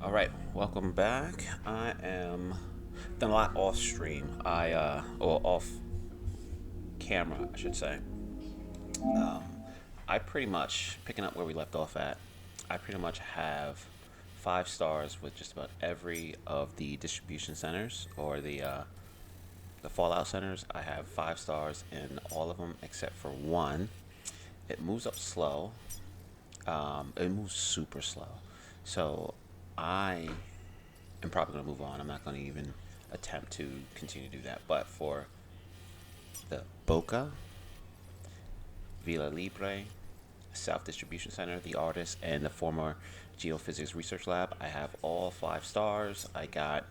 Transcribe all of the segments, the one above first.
All right, welcome back. I am done a lot off stream. Or off camera, I should say. I pretty much picking up where we left off at. I pretty much have 5 stars with just about every of the distribution centers or the Fallout centers. I have 5 stars in all of them except for one. It moves up slow. It moves super slow. So I am probably going to move on. I'm not going to even attempt to continue to do that. But for the Boca, Villa Libre, South Distribution Center, the artist, and the former Geophysics Research Lab, I have all 5 stars. I got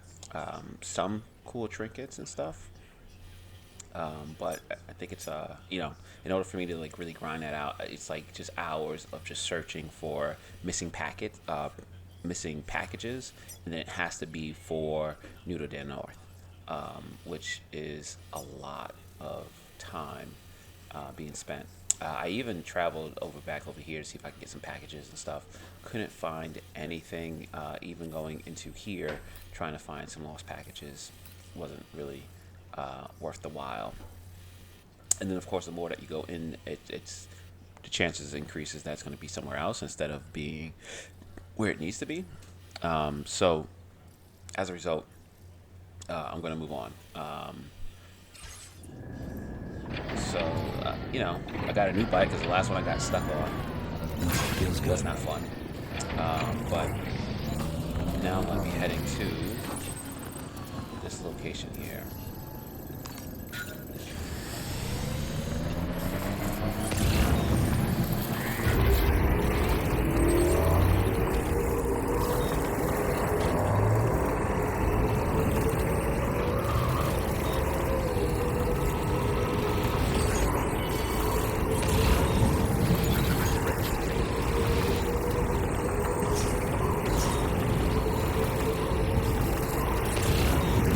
some cool trinkets and stuff. But I think it's in order for me to like really grind that out, it's like just hours of just searching for missing packages, and then it has to be for Nudo del North, which is a lot of time being spent. I even traveled back over here to see if I could get some packages and stuff. Couldn't find anything. Even going into here, trying to find some lost packages wasn't really worth the while. And then, of course, the more that you go in, it's the chances increases that it's going to be somewhere else instead of being where it needs to be. So, as a result, I'm going to move on. I got a new bike because the last one I got stuck on. Feels good. It's not fun. But now I'm going to be heading to this location here.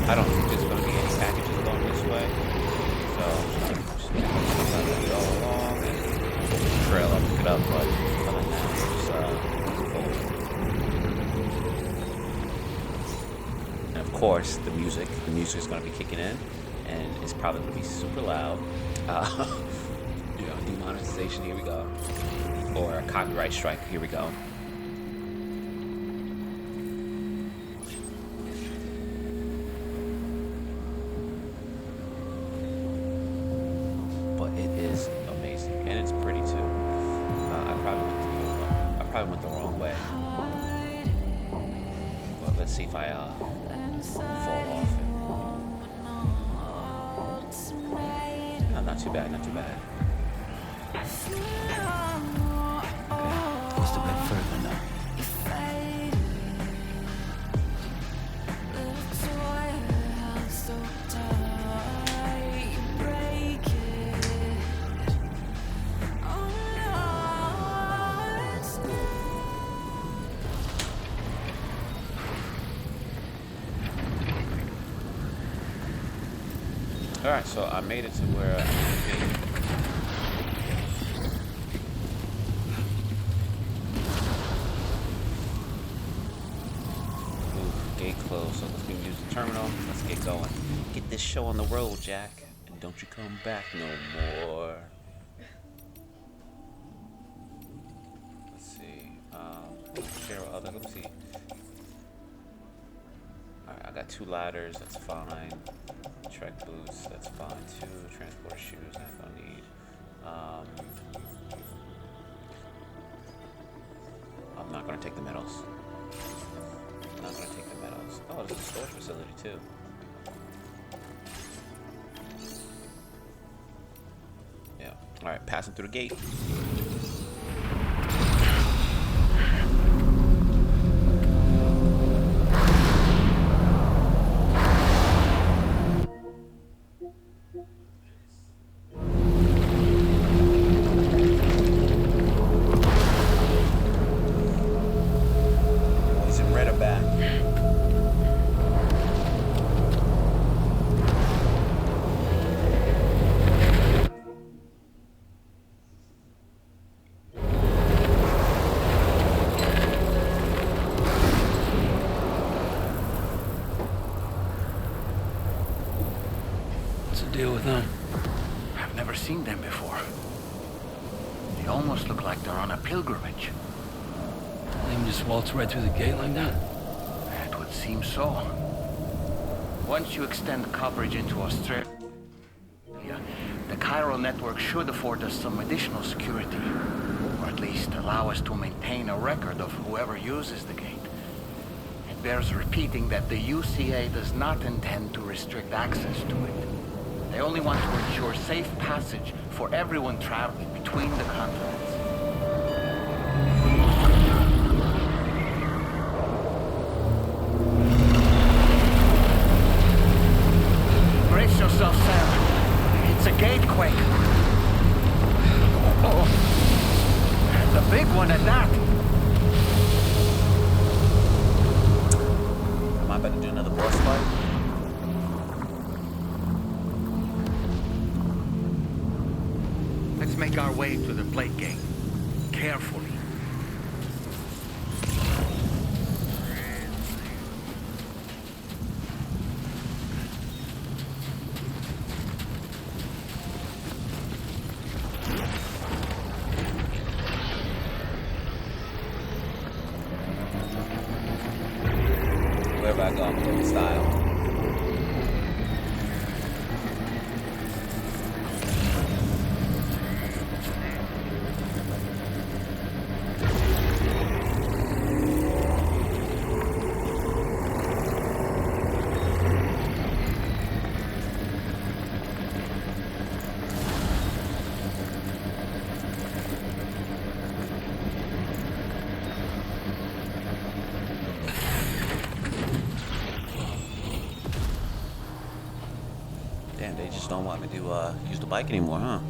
I don't think there's going to be any packages along this way, so I'm just going to go along and trail up, pick it up, but other than that, and of course, the music is going to be kicking in, and it's probably going to be super loud. Demonetization, here we go, or a copyright strike, here we go. I went the wrong way. But let's see if I fall off. No, not too bad, not too bad. Just a bit further now. Alright, so I made it to where I need to be. Ooh, gate closed, so let's use the terminal. Let's get going. Get this show on the road, Jack. And don't you come back no more. Let's see. Let me see. Alright, I got 2 ladders, that's fine. Trek boots, that's fine too. Transporter shoes, I'm gonna need. I'm not gonna take the metals. Oh, there's a storage facility too. Yeah. Alright, passing through the gate. with them? I've never seen them before. They almost look like they're on a pilgrimage. They can just waltz right through the gate like that? It would seem so. Once you extend coverage into Australia, the chiral network should afford us some additional security, or at least allow us to maintain a record of whoever uses the gate. It bears repeating that the UCA does not intend to restrict access to it. They only want to ensure safe passage for everyone traveling between the continents. Brace yourself, Sam. It's a gatequake. Oh, and a big one at that. Am I about to do another boss fight? Let's make our way to the plate gate. Carefully. Wherever I go, I'm going with style. Damn, they just don't want me to use the bike anymore, huh?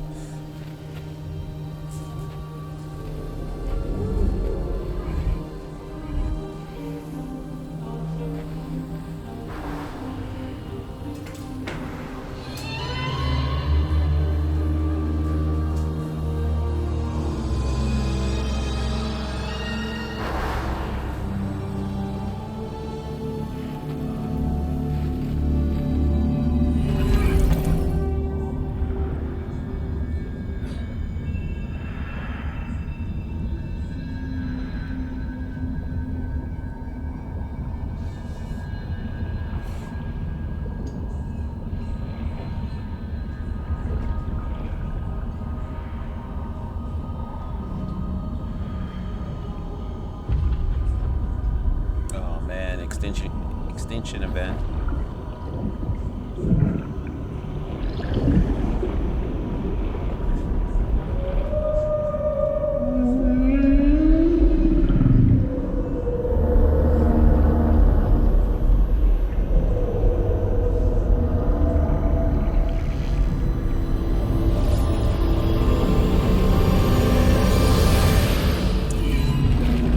Extinction event.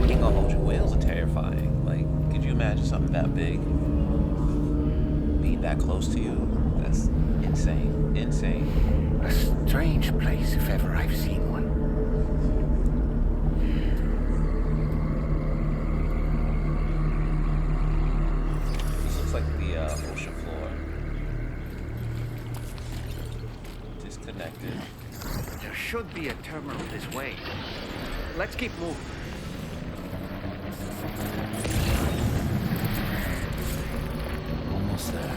King of Ocean whales are terrifying. Like, could you imagine something that big being that close to you? That's insane. Insane. A strange place if ever I've seen one. This looks like the ocean floor. Disconnected. There should be a terminal this way. Let's keep moving. Almost there.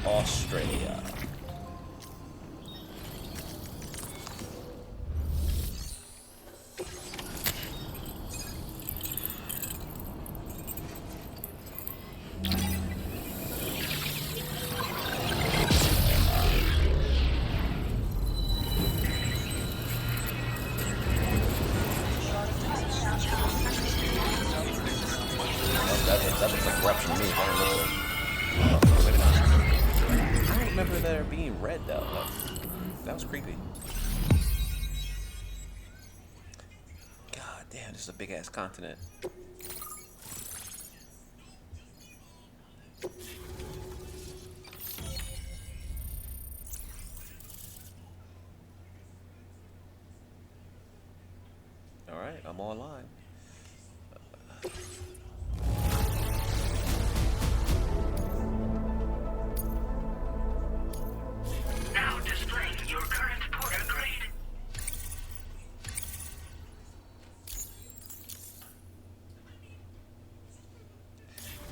Australia. That looks like corruption to me. I don't remember there being red though. That was creepy. God damn, this is a big ass continent. All right, I'm online. Now displaying your current porter grade.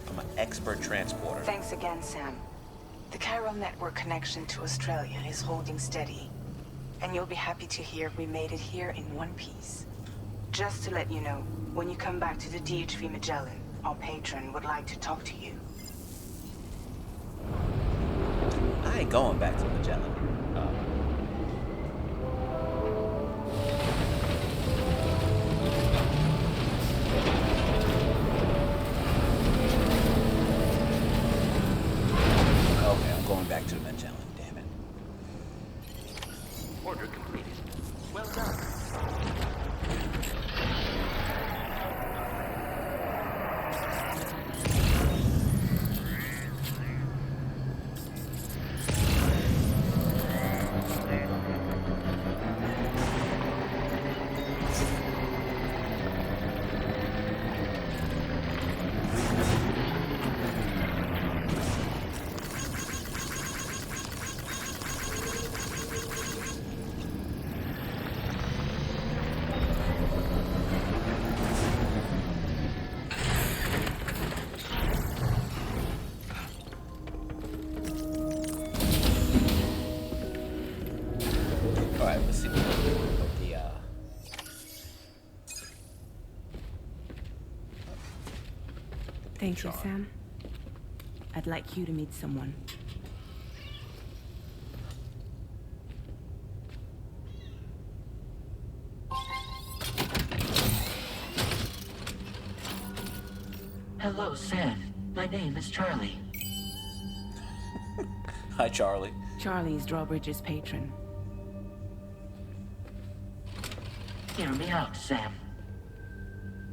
I'm an expert transporter. Thanks again, Sam. The chiral network connection to Australia is holding steady. And you'll be happy to hear we made it here in one piece. Just to let you know, when you come back to the DHV Magellan, our patron would like to talk to you. I ain't going back to Magellan. Okay, I'm going back to the Magellan, damn it. Order completed. Well done. Alright, let's see what the Thank you, Sam. I'd like you to meet someone. Hello, Sam. My name is Charlie. Hi, Charlie. Charlie's Drawbridge's patron. Hear me out, Sam.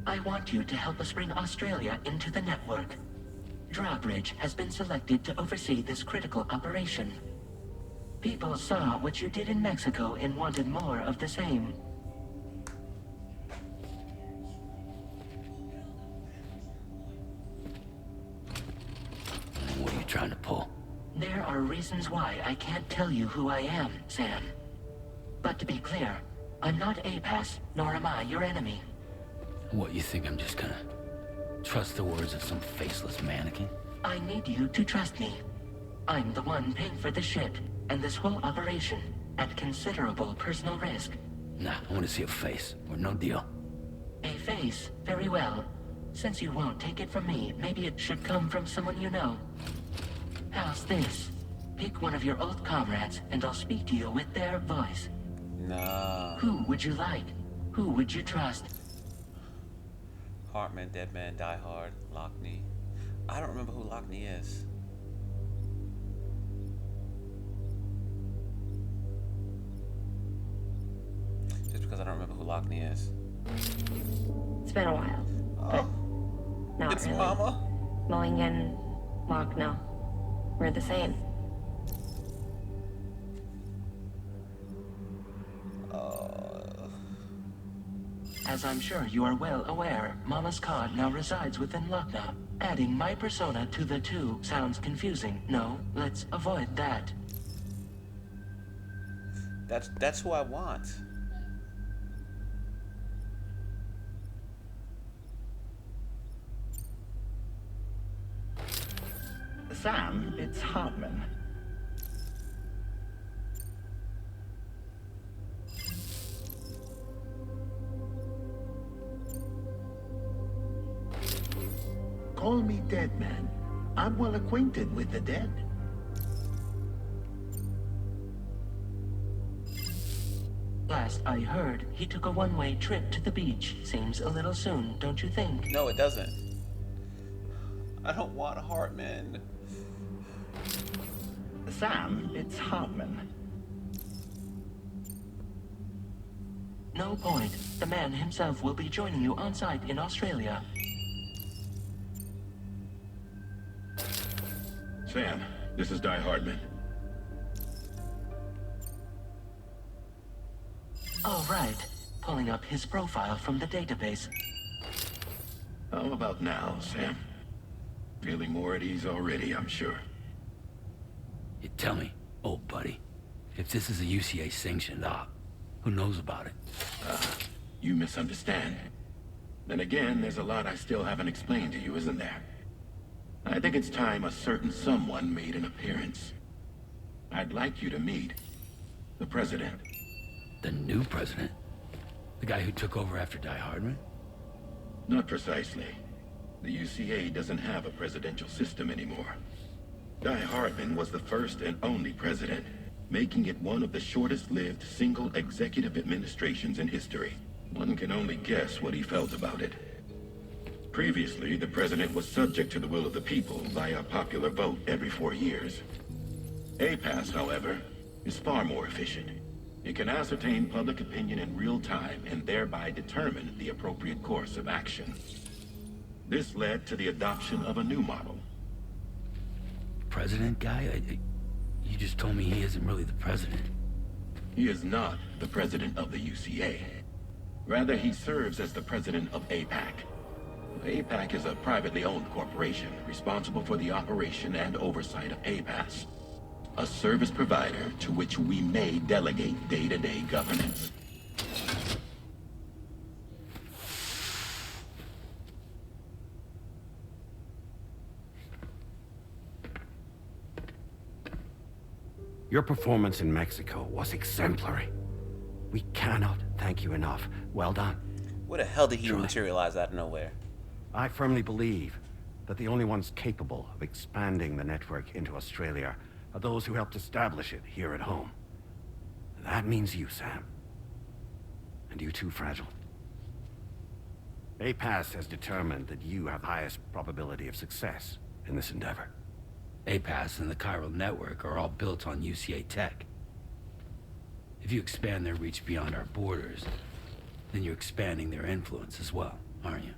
I want you to help us bring Australia into the network. Drawbridge has been selected to oversee this critical operation. People saw what you did in Mexico and wanted more of the same. What are you trying to pull? There are reasons why I can't tell you who I am, Sam. But to be clear, I'm not APAS, nor am I your enemy. What, you think I'm just gonna trust the words of some faceless mannequin? I need you to trust me. I'm the one paying for the ship and this whole operation at considerable personal risk. Nah, I want to see a face, or no deal. A face, very well. Since you won't take it from me, maybe it should come from someone you know. How's this? Pick one of your old comrades, and I'll speak to you with their voice. Nah. Who would you like? Who would you trust? Hartman, Deadman, Die Hard, Lockney. I don't remember who Lockney is. Just because I don't remember who Lockney is. It's been a while, Oh, not it's really. Mama. Mulligan, Locke, no. We're the same. As I'm sure you are well aware, Mama's Cod now resides within Lucknow. Adding my persona to the two sounds confusing. No, let's avoid that. That's who I want. Sam, it's Hartman. Call me Dead Man. I'm well acquainted with the dead. Last I heard, he took a one-way trip to the beach. Seems a little soon, don't you think? No, it doesn't. I don't want Hartman. Sam, it's Hartman. No point. The man himself will be joining you on site in Australia. Sam, this is Di Hardman. All right. Pulling up his profile from the database. How about now, Sam? Feeling more at ease already, I'm sure. You tell me, old buddy, if this is a UCA sanctioned op, who knows about it? You misunderstand. Then again, there's a lot I still haven't explained to you, isn't there? I think it's time a certain someone made an appearance. I'd like you to meet the President. The new president? The guy who took over after Die Hardman? Not precisely. The UCA doesn't have a presidential system anymore. Di Hardman was the first and only president, making it one of the shortest-lived single executive administrations in history. One can only guess what he felt about it. Previously, the president was subject to the will of the people via popular vote every 4 years. APAS, however, is far more efficient. It can ascertain public opinion in real time and thereby determine the appropriate course of action. This led to the adoption of a new model. President guy? You just told me he isn't really the president. He is not the president of the UCA. Rather, he serves as the president of APAC. APAC is a privately owned corporation responsible for the operation and oversight of APAS, a service provider to which we may delegate day-to-day governance. Your performance in Mexico was exemplary. We cannot thank you enough. Well done. Where the hell did he Truly. materialize out of nowhere? I firmly believe that the only ones capable of expanding the network into Australia are those who helped establish it here at home. That means you, Sam. And you too, Fragile. APAS has determined that you have the highest probability of success in this endeavor. APAS and the chiral network are all built on UCA tech. If you expand their reach beyond our borders, then you're expanding their influence as well, aren't you?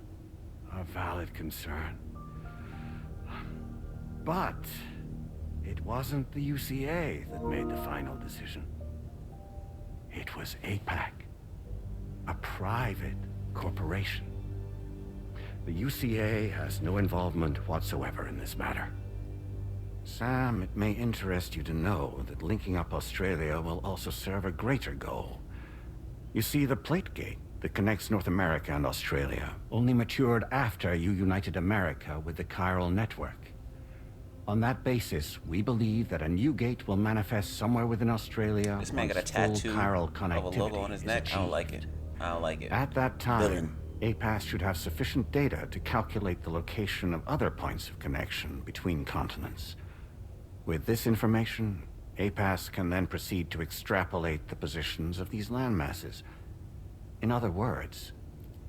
A valid concern. But it wasn't the UCA that made the final decision. It was APAC, a private corporation. The UCA has no involvement whatsoever in this matter. Sam, it may interest you to know that linking up Australia will also serve a greater goal. You see, the plate gate that connects North America and Australia only matured after you united America with the chiral network. On that basis, we believe that a new gate will manifest somewhere within Australia. This man got a once full tattoo chiral of a connectivity logo on his is neck. I don't achieved. like it. I don't like it. At that time, Villain. APAS should have sufficient data to calculate the location of other points of connection between continents. With this information, APAS can then proceed to extrapolate the positions of these landmasses. In other words,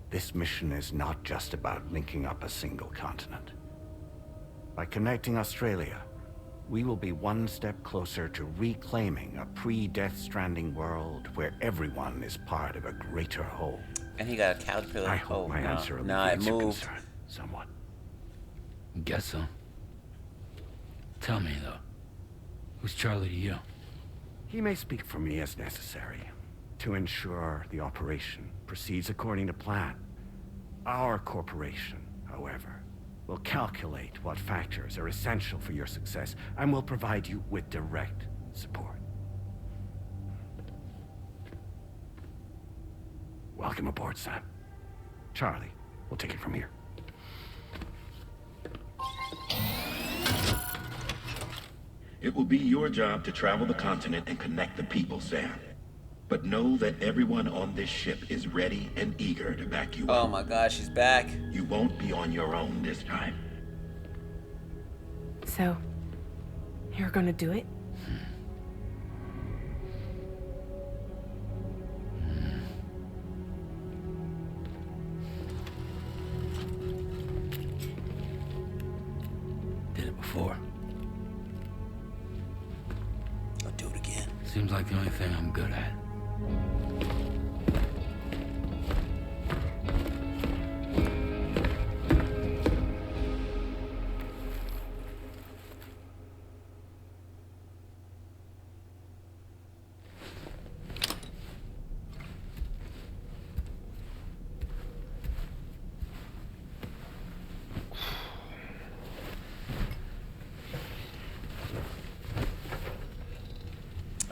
this mission is not just about linking up a single continent. By connecting Australia, we will be one step closer to reclaiming a pre-Death Stranding world where everyone is part of a greater whole. And he got a caterpillar. I hope my answer Nah, it alleviates your moved. concern somewhat. Guess so. Tell me, though, who's Charlie to you? He may speak for me as necessary to ensure the operation proceeds according to plan. Our corporation, however, will calculate what factors are essential for your success and will provide you with direct support. Welcome aboard, Sam. Charlie, we'll take it from here. It will be your job to travel the continent and connect the people, Sam. But know that everyone on this ship is ready and eager to back you Oh up. my gosh, she's back. You won't be on your own this time. So, you're gonna do it? Did it before. I'll do it again. Seems like the only thing I'm good at.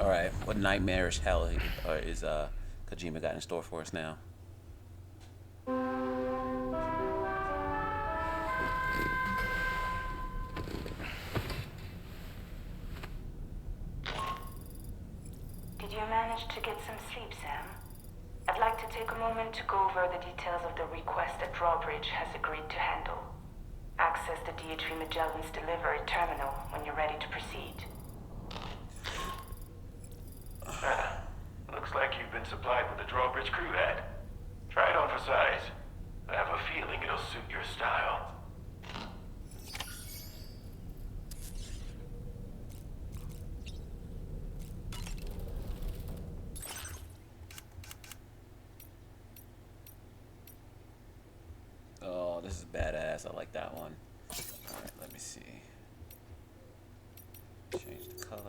All right, what nightmarish hell is Kojima got in store for us now? Did you manage to get some sleep, Sam? I'd like to take a moment to go over the details of the request that Drawbridge has agreed to handle. Access the DHV Magellan's delivery terminal when you're ready to proceed. Looks like you've been supplied with a Drawbridge crew hat. Try it on for size. I have a feeling it'll suit your style. Oh, this is badass. I like that one. Alright, let me see. Change the color.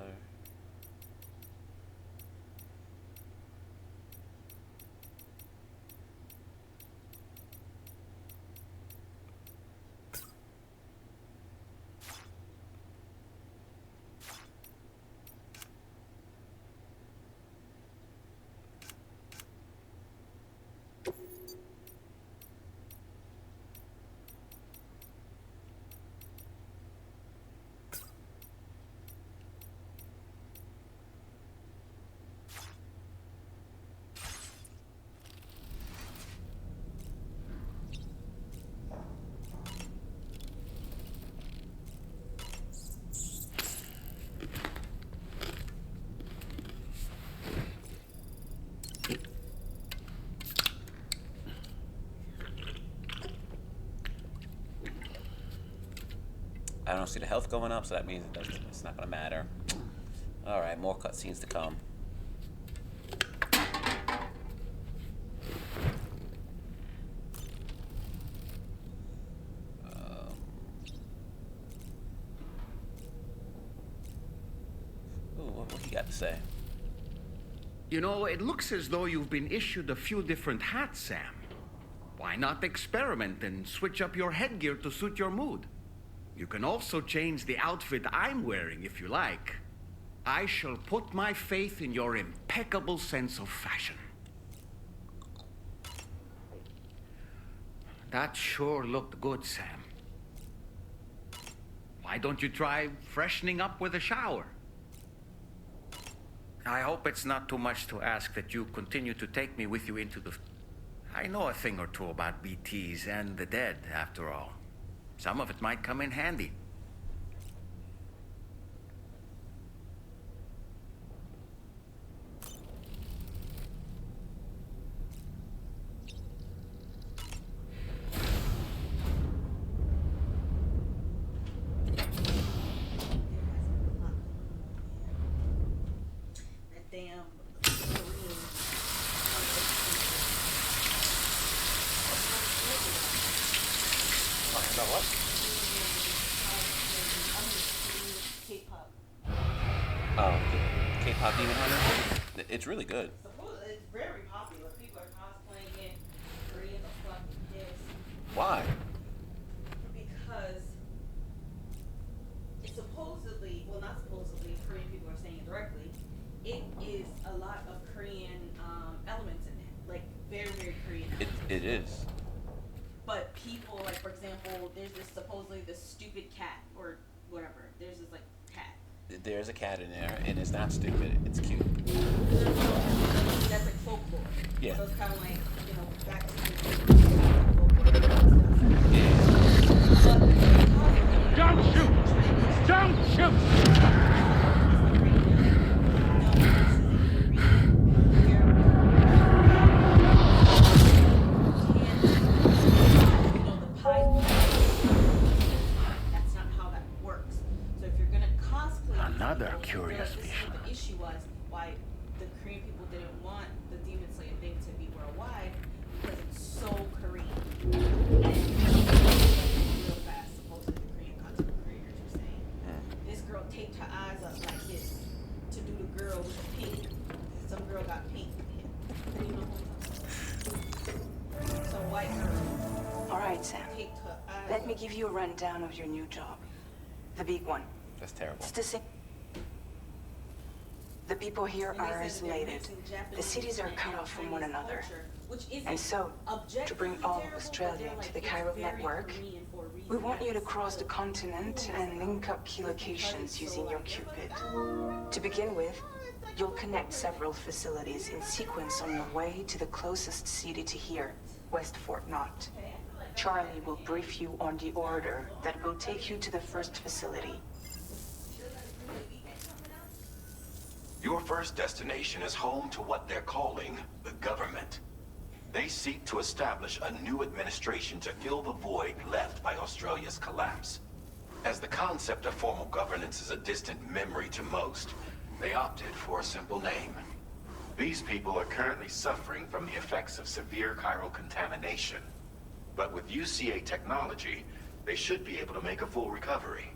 I don't see the health going up, so that means it's not gonna matter. Alright, more cutscenes to come. Ooh, what you got to say? You know, it looks as though you've been issued a few different hats, Sam. Why not experiment and switch up your headgear to suit your mood? You can also change the outfit I'm wearing if you like. I shall put my faith in your impeccable sense of fashion. That sure looked good, Sam. Why don't you try freshening up with a shower? I hope it's not too much to ask that you continue to take me with you into the... I know a thing or two about BTs and the dead, after all. Some of it might come in handy. K-pop Demon Hunter? It's really good. It's very popular. People are cosplaying it. Koreans are fucking pissed. Why? Because it's supposedly, well, not supposedly, Korean people are saying it directly, it is a lot of Korean elements in it. Like, very, very Korean elements. It is. But people, like, for example, there's this supposedly this stupid cat, or whatever. There's this, like, cat. There's a cat in there, and it's not stupid. It's cute. That's like folklore. Yeah. So it's kind of like, you know, back to Don't shoot! Don't shoot! Another curious vision. The issue was why the Korean people didn't want the Demon Slayer thing to be worldwide because it's so Korean. Real fast, supposedly the Korean content creators were saying. This girl taped her eyes up like this to do the girl with the pink. Some girl got pink. Yeah. You know what I'm talking about? So white girl. All right, Sam. Taped her eyes Let me up. give you a rundown of your new job. The big one. That's terrible. It's the The people here are isolated. The cities are cut off from one another. And so, to bring all of Australia into the Chiral network, we want you to cross the continent and link up key locations using your Cupid. To begin with, you'll connect several facilities in sequence on your way to the closest city to here, West Fort Knott. Charlie will brief you on the order that will take you to the first facility. Your first destination is home to what they're calling the government. They seek to establish a new administration to fill the void left by Australia's collapse. As the concept of formal governance is a distant memory to most, they opted for a simple name. These people are currently suffering from the effects of severe chiral contamination. But with UCA technology, they should be able to make a full recovery.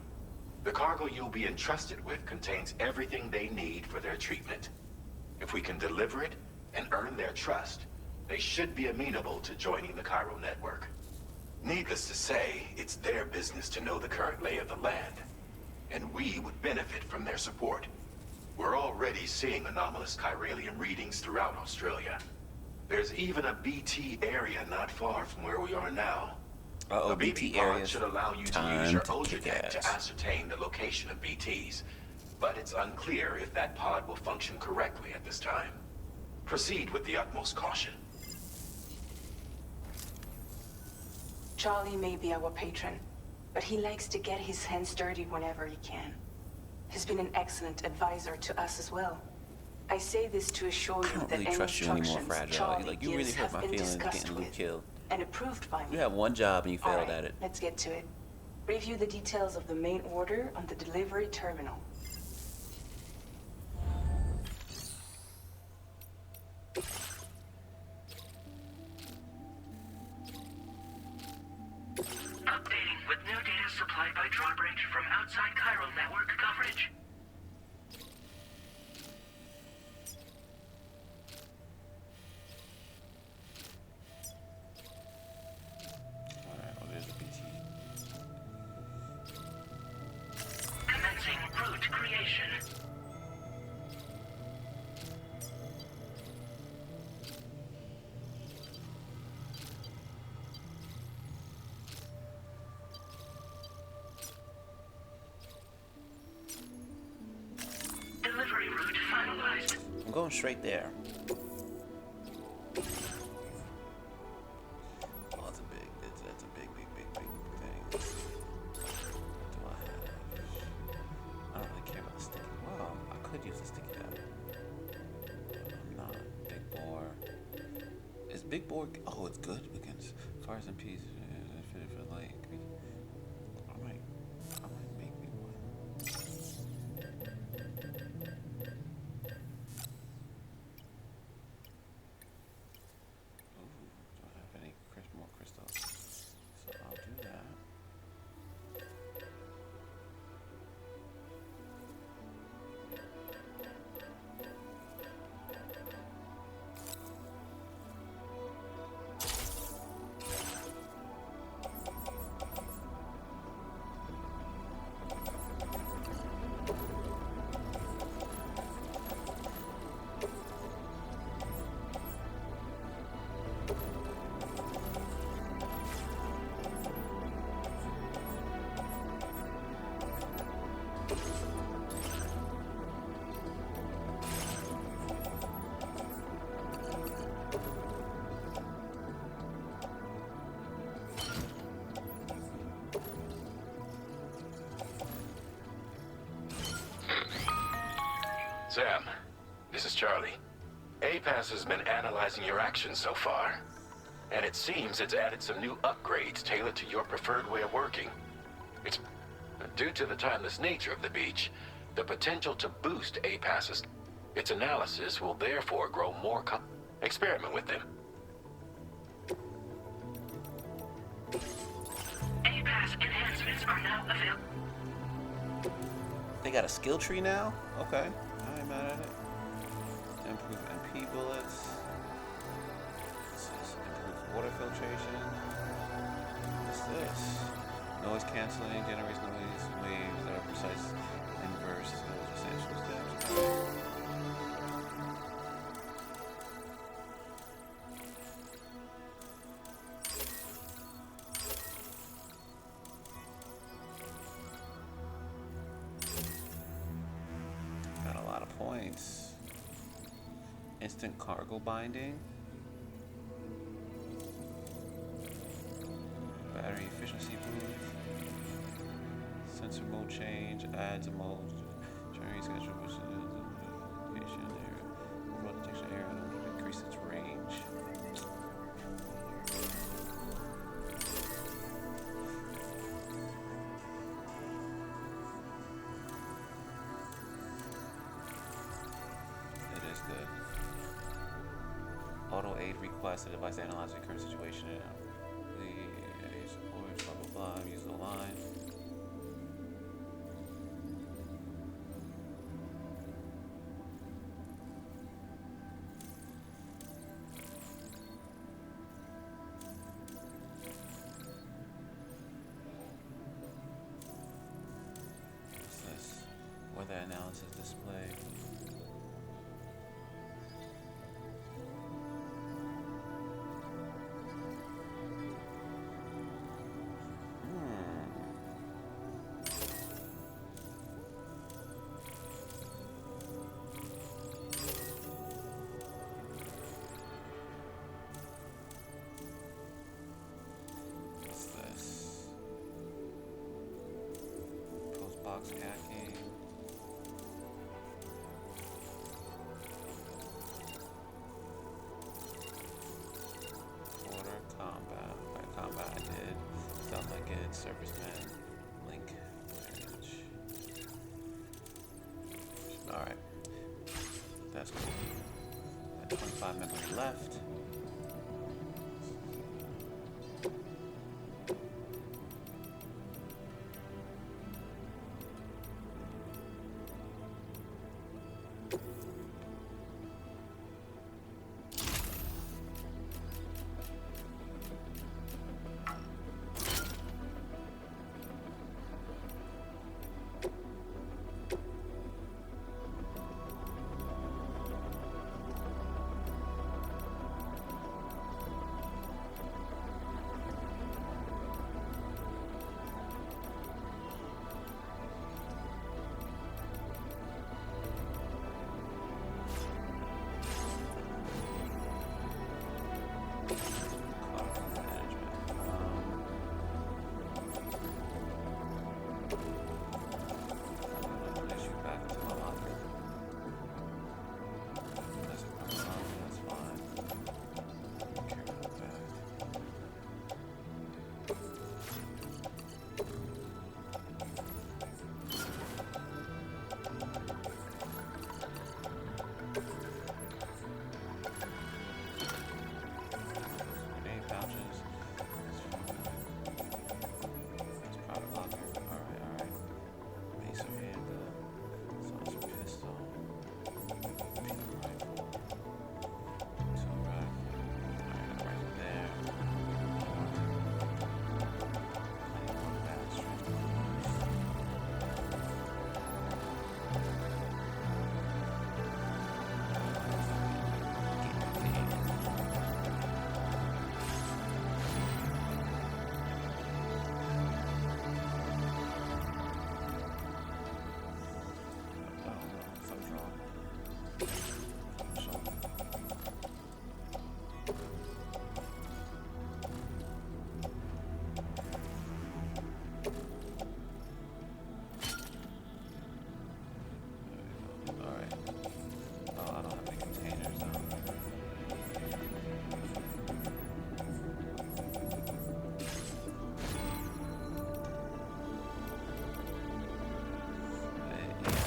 The cargo you'll be entrusted with contains everything they need for their treatment. If we can deliver it and earn their trust, they should be amenable to joining the chiral network. Needless to say, it's their business to know the current lay of the land, and we would benefit from their support. We're already seeing anomalous chiralium readings throughout Australia. There's even a BT area not far from where we are now. Uh-oh, a BT BT pod areas. should allow you to use your Ojadeck to ascertain the location of BTs, but it's unclear if that pod will function correctly at this time. Proceed with the utmost caution. Charlie may be our patron, but he likes to get his hands dirty whenever he can. He's been an excellent advisor to us as well. I say this to assure you that any instructions Charlie you really gives hurt have my been feelings discussed getting Luke with killed. and approved by me. You have one job and you failed Alright, at it. let's get to it. Review the details of the main order on the delivery terminal. Updating with new data supplied by Drawbridge from outside chiral network coverage. Alright, well there's the BT. Commencing route creation. Delivery route finalized. I'm going straight there. Oh, that's a big, that's a big thing. What do I have? I don't really care about the sticky. Wow, I could use the sticky out. I'm not. Big bore. Is big bore? Oh, it's good against fires and peas. Fitted for light. I might make me one. Don't have any more crystals, so I'll do that. Sam, this is Charlie. APAS has been analyzing your actions so far, and it seems it's added some new upgrades tailored to your preferred way of working. It's due to the timeless nature of the beach, the potential to boost APAS's. Its analysis will therefore grow more experiment with them. APAS enhancements are now available. They got a skill tree now? Okay. I ain't mad at it. Improve MP bullets. Improve water filtration. What's this? Noise canceling generates noise waves that are precise inverse of essential steps. points. Instant cargo binding. Battery efficiency boost. Sensor mode change. Adds a mode. Turning schedule. Location area. Overall detection area. Increase its range. It is good. Auto aid request the device to analyze the current situation. Please, blah blah blah. Use the line. What's this? Weather analysis display. What's this? Post box hacking. Order combat. By combat I did. Stealth I did. Serviceman. Link. Range. Alright. That's cool. Got 25 members left.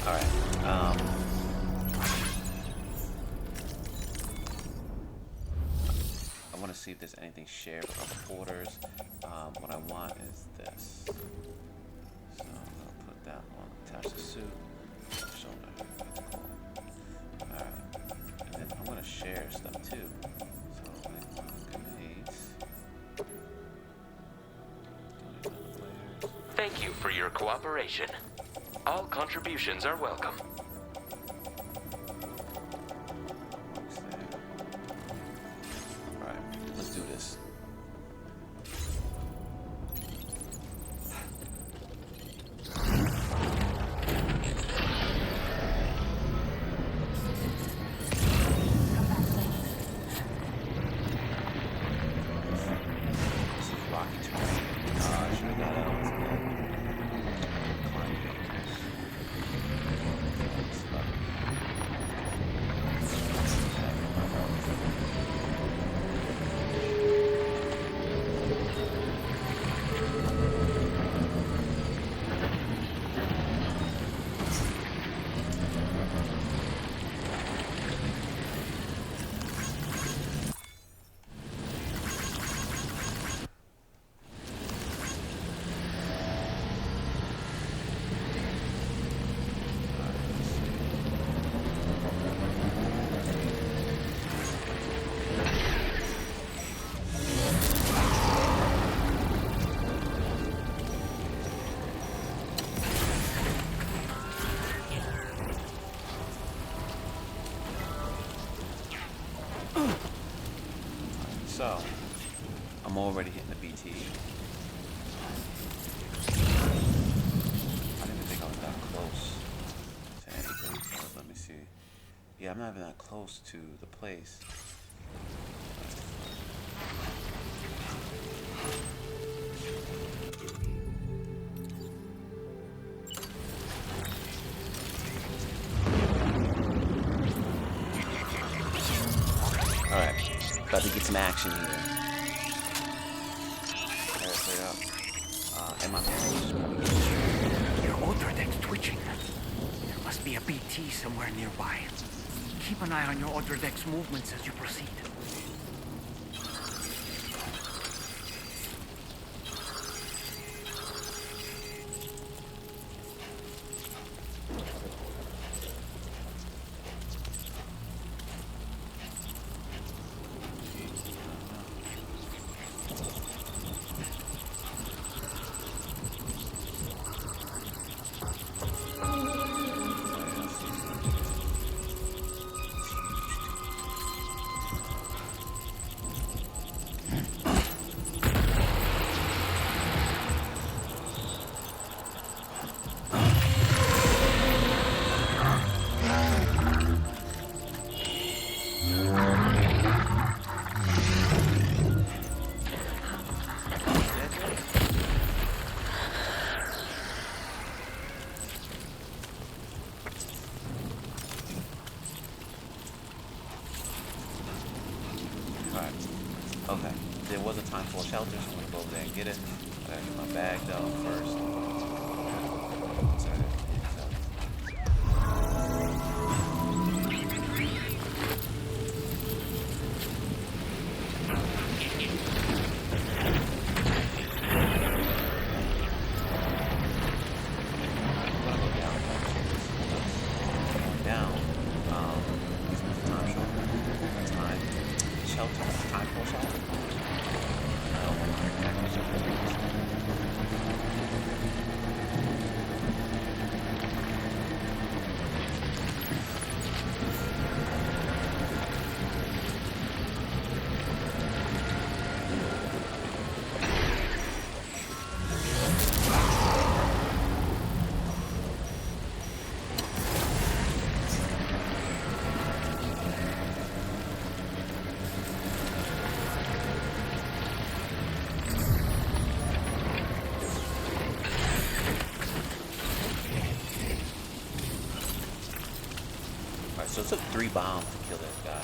Alright. I want to see if there's anything shared with other porters. What I want is this. So I'm going to put that on, attach the suit, shoulder. Alright. And then I'm going to share stuff too. So grenades. Thank you for your cooperation. All contributions are welcome. Alright, let's do this. So, I'm already hitting the BT. I didn't even think I was that close to anything. So let me see. Yeah, I'm not even that close to the place. Alright, about to get some action here. Straight up. And my Your order deck's twitching. There must be a BT somewhere nearby. Keep an eye on your order deck's movements as you proceed. Okay, there was a time for shelter, so I'm gonna go over there and get it. I gotta get my bag though first. Sorry. So it took 3 bombs to kill that guy.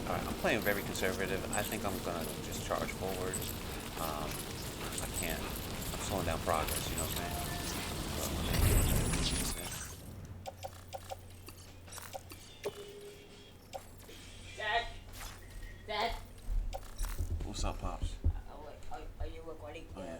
Alright, I'm playing very conservative. I think I'm gonna just charge forward. I can't. I'm slowing down progress, you know what I'm saying? Dad? Dad? What's up, Pops? Are you recording? Oh, yeah.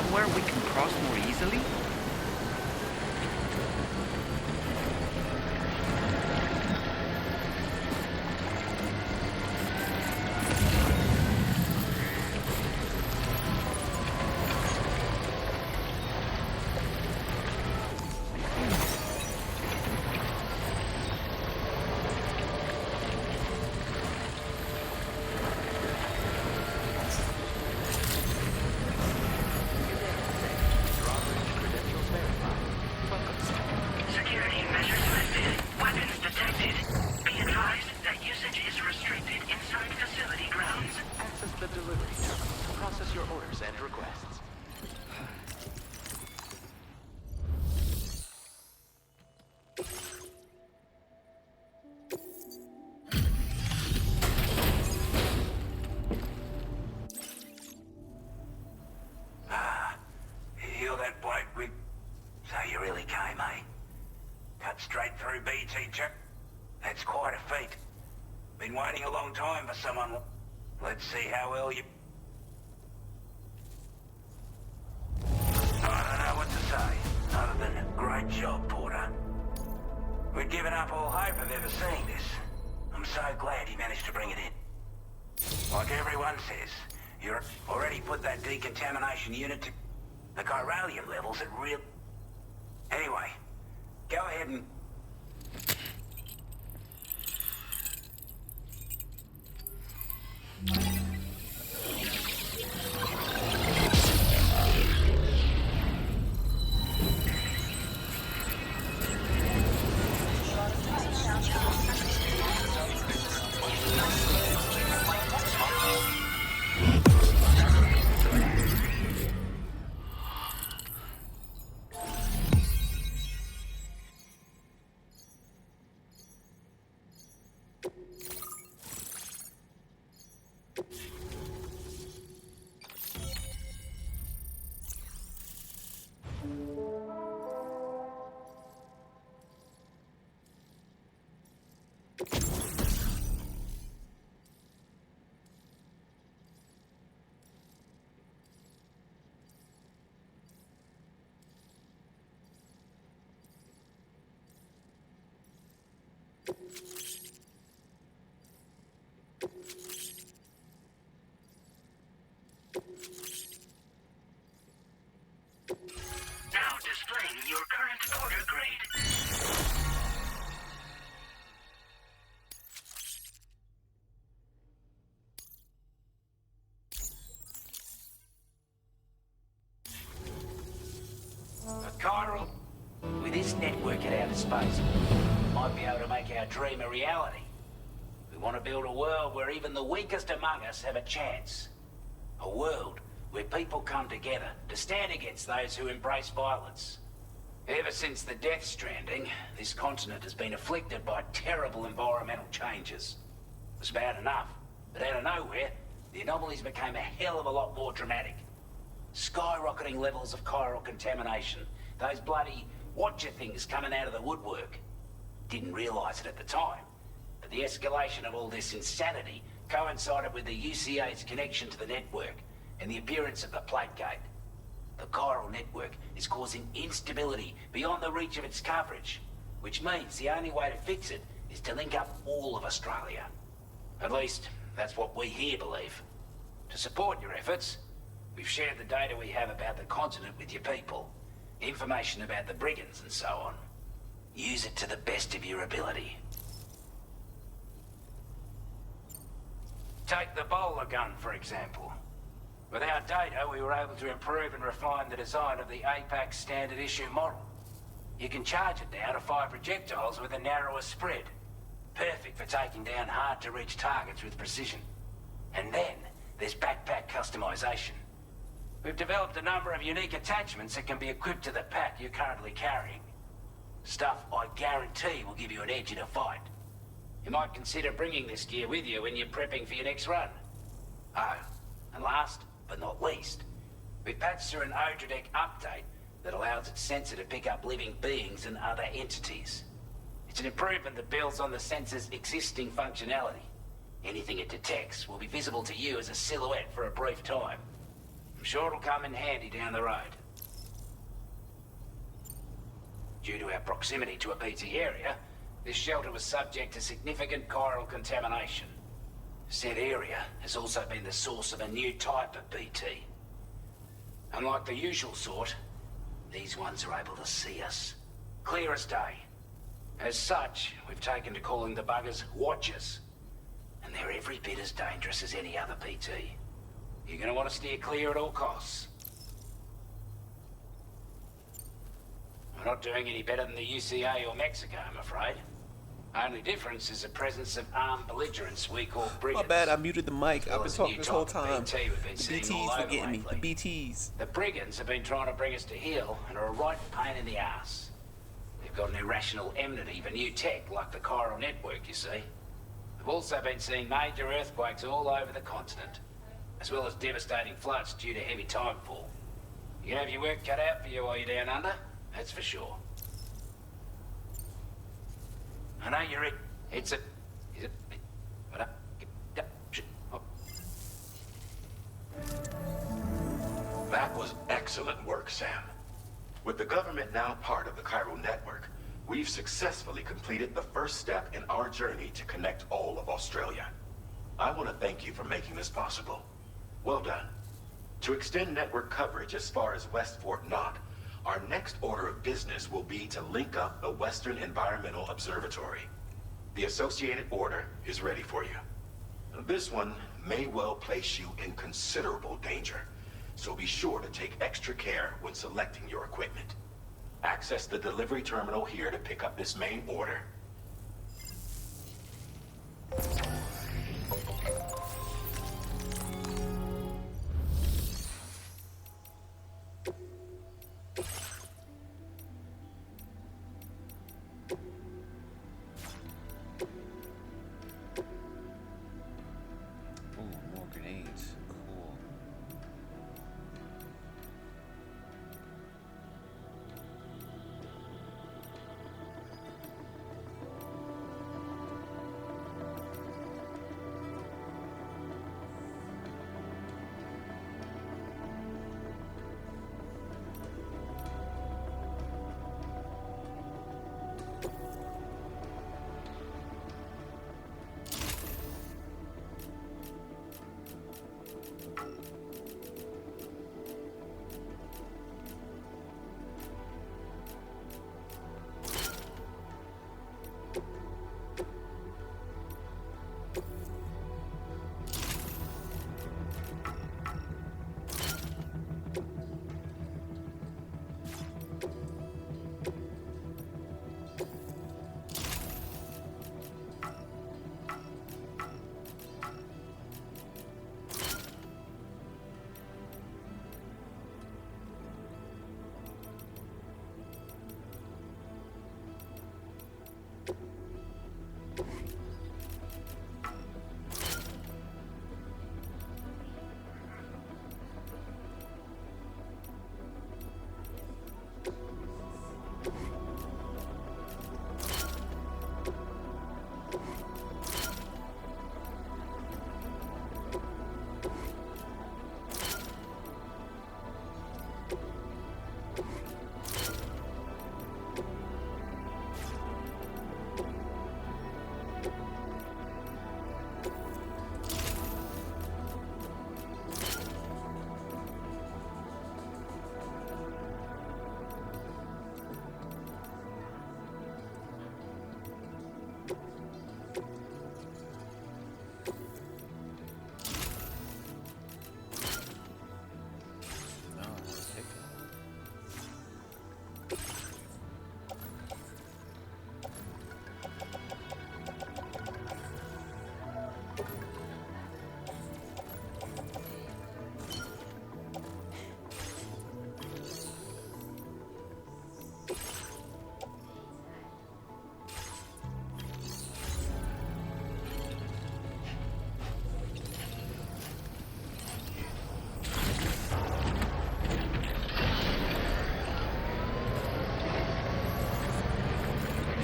somewhere we can cross more easily? Security measures lifted. Weapons detected. Be advised that usage is restricted inside facility grounds. Access the delivery terminal to process your orders and requests. You're that bloke with... So you really came, eh? Cut straight through BT chip. That's quite a feat. Been waiting a long time for someone... Let's see how well you... I don't know what to say, other than great job, Porter. We'd given up all hope of ever seeing this. I'm so glad you managed to bring it in. Like everyone says, you've already put that decontamination unit to... The chiralium levels at real... Anyway, go ahead and... Now displaying your current order grade. A chiral... With this network at our disposal, we might be able to make our dream a reality. We want to build a world where even the weakest among us have a chance. A world where people come together to stand against those who embrace violence. Ever since the death stranding, this continent has been afflicted by terrible environmental changes. It was bad enough, but out of nowhere, the anomalies became a hell of a lot more dramatic. Skyrocketing levels of chiral contamination, those bloody watcher things coming out of the woodwork. Didn't realize it at the time, but the escalation of all this insanity coincided with the UCA's connection to the network and the appearance of the plate gate. The chiral network is causing instability beyond the reach of its coverage, which means the only way to fix it is to link up all of Australia. At least, that's what we here believe. To support your efforts, we've shared the data we have about the continent with your people, information about the brigands and so on. Use it to the best of your ability. Take the bowler gun, for example. With our data, we were able to improve and refine the design of the APAC standard issue model. You can charge it now to fire projectiles with a narrower spread. Perfect for taking down hard-to-reach targets with precision. And then, there's backpack customization. We've developed a number of unique attachments that can be equipped to the pack you're currently carrying. Stuff I guarantee will give you an edge in a fight. You might consider bringing this gear with you when you're prepping for your next run. Oh, and last but not least, we patched through an Odradek update that allows its sensor to pick up living beings and other entities. It's an improvement that builds on the sensor's existing functionality. Anything it detects will be visible to you as a silhouette for a brief time. sure it'll come in handy down the road. Due to our proximity to a BT area, this shelter was subject to significant chiral contamination. Said area has also been the source of a new type of BT. Unlike the usual sort, these ones are able to see us. Clear as day. As such, we've taken to calling the buggers Watchers. And they're every bit as dangerous as any other BT. You're gonna want to steer clear at all costs. We're not doing any better than the UCA or Mexico, I'm afraid. Only difference is the presence of armed belligerents we call brigands. My bad, I muted the mic. I've been talking this whole time. BT we've been seeing all BTs over for getting me. lately. The BTs. The brigands have been trying to bring us to heel and are a right pain in the ass. They've got an irrational enmity for new tech like the chiral network, you see. They've also been seeing major earthquakes all over the continent, as well as devastating floods due to heavy tidefall. You can have your work cut out for you while you're down under, that's for sure. I know you're it's a... That was excellent work, Sam. With the government now part of the chiral network, we've successfully completed the first step in our journey to connect all of Australia. I want to thank you for making this possible. Well done. To extend network coverage as far as West Fort Knott, our next order of business will be to link up the Western Environmental Observatory. The associated order is ready for you. This one may well place you in considerable danger, so be sure to take extra care when selecting your equipment. Access the delivery terminal here to pick up this main order.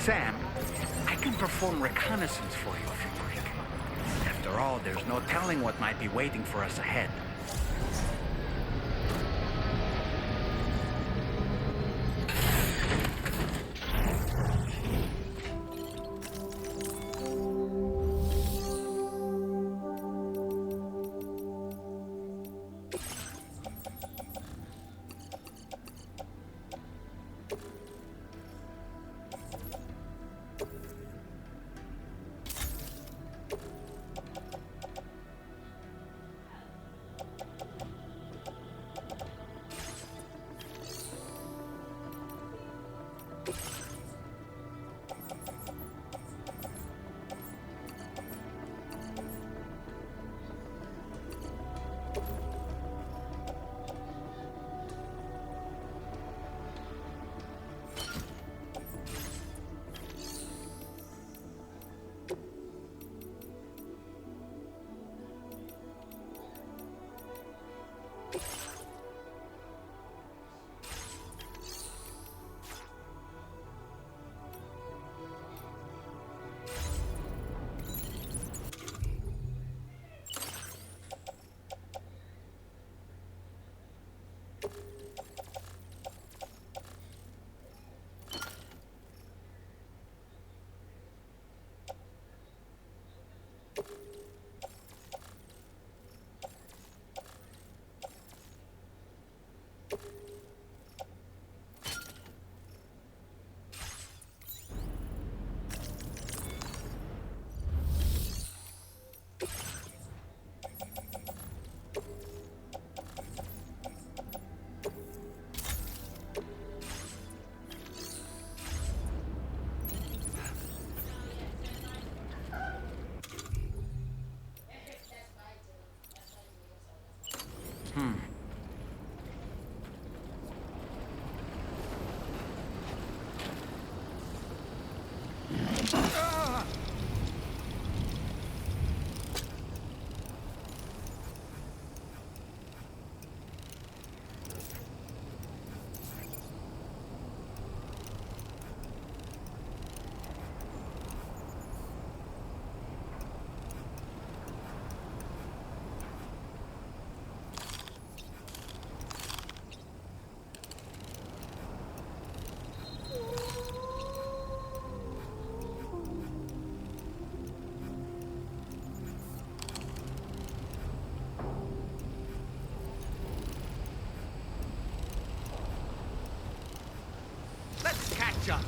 Sam, I can perform reconnaissance for you if you like. After all, there's no telling what might be waiting for us ahead. job.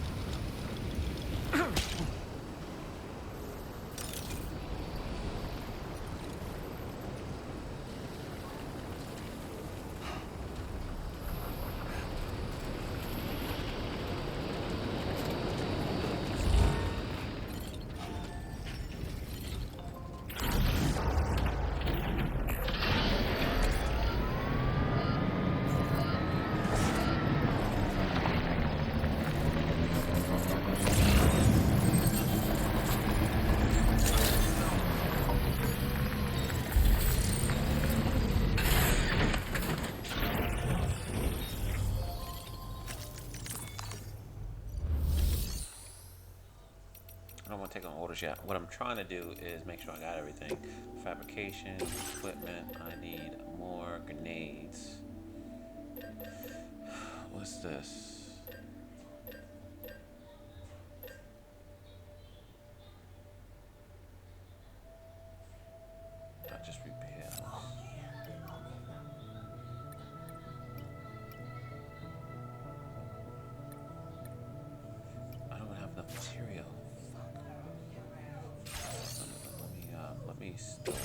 I don't want to take on orders yet. What I'm trying to do is make sure I got everything. Fabrication, equipment. I need more grenades. What's this? I just repair this. I don't have enough material. Let me store.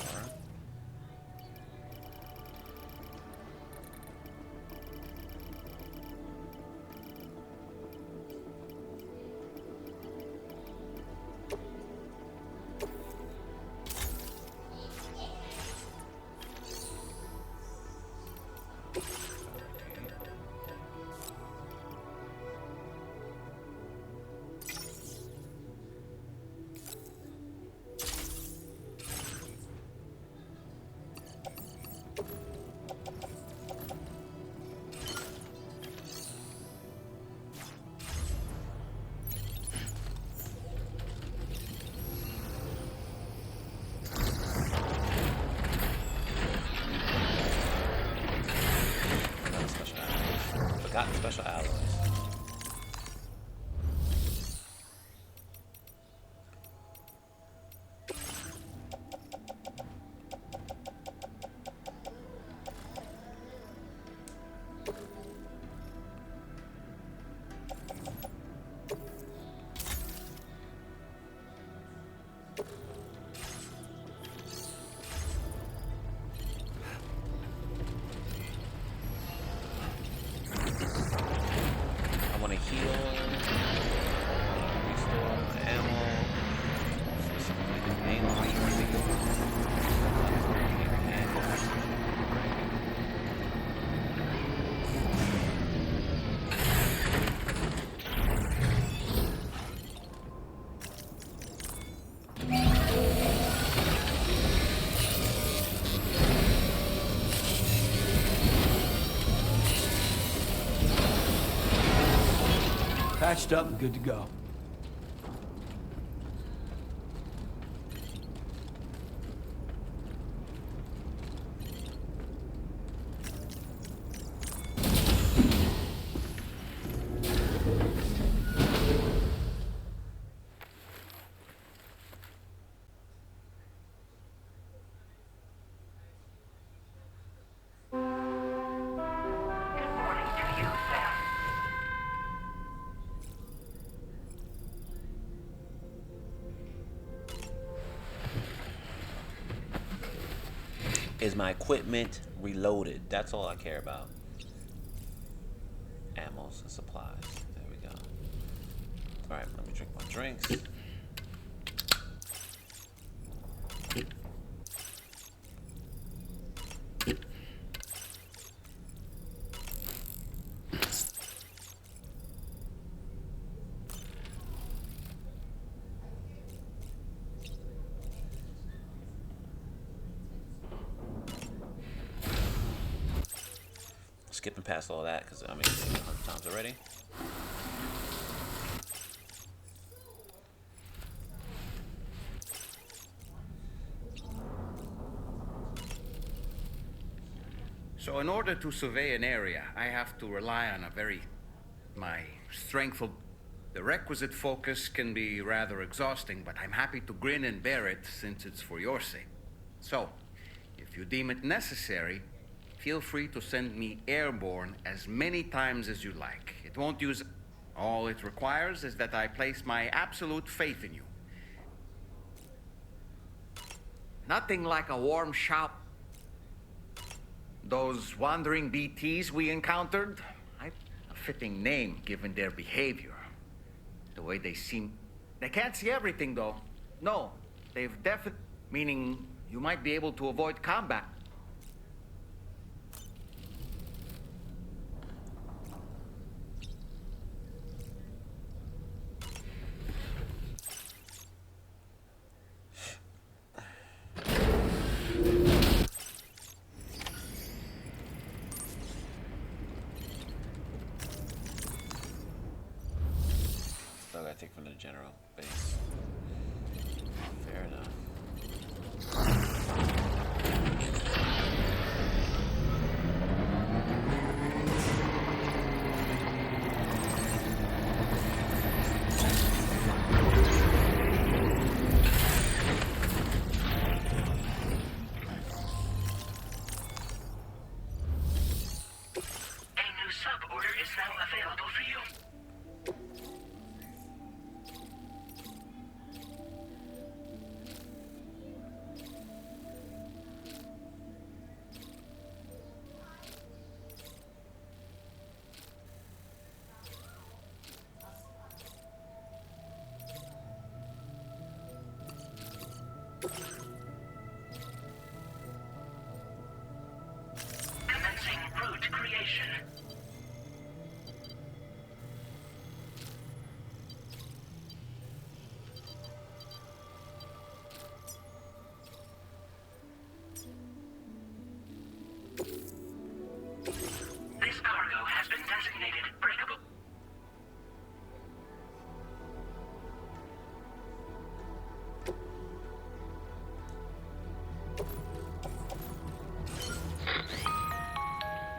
Special alloys. Patched up and good to go. Is my equipment reloaded? That's all I care about. Ammos and supplies. There we go. Alright, let me drink my drinks. Skipping past all that because I mean, 100 times already. So in order to survey an area, I have to rely on my strength of... The requisite focus can be rather exhausting, but I'm happy to grin and bear it since it's for your sake. So, if you deem it necessary, feel free to send me airborne as many times as you like. It won't use... All it requires is that I place my absolute faith in you. Nothing like a warm shower. Those wandering BTs we encountered, a fitting name given their behavior. The way they seem... They can't see everything, though. No, they've definitely... Meaning you might be able to avoid combat. Still gotta take from the general base. Fair enough. A new sub-order is now available for you. Commencing route creation. This cargo has been designated breakable.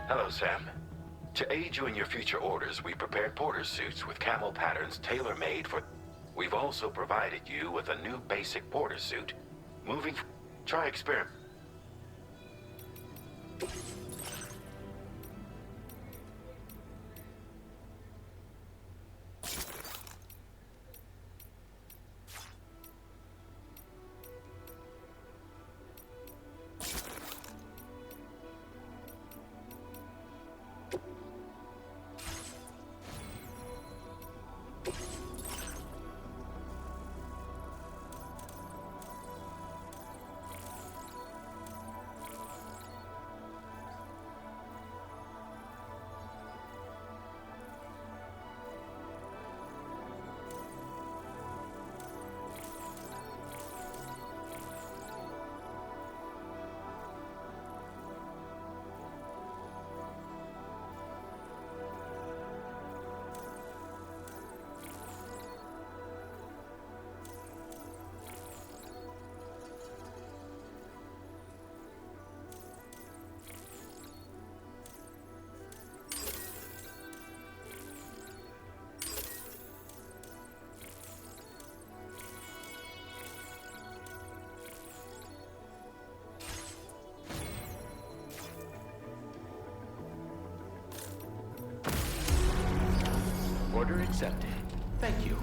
Hello, Sam. To aid you in your future orders, we prepared porter suits with camel patterns tailor-made for... We've also provided you with a new basic porter suit. Try experiment. Order accepted. Thank you.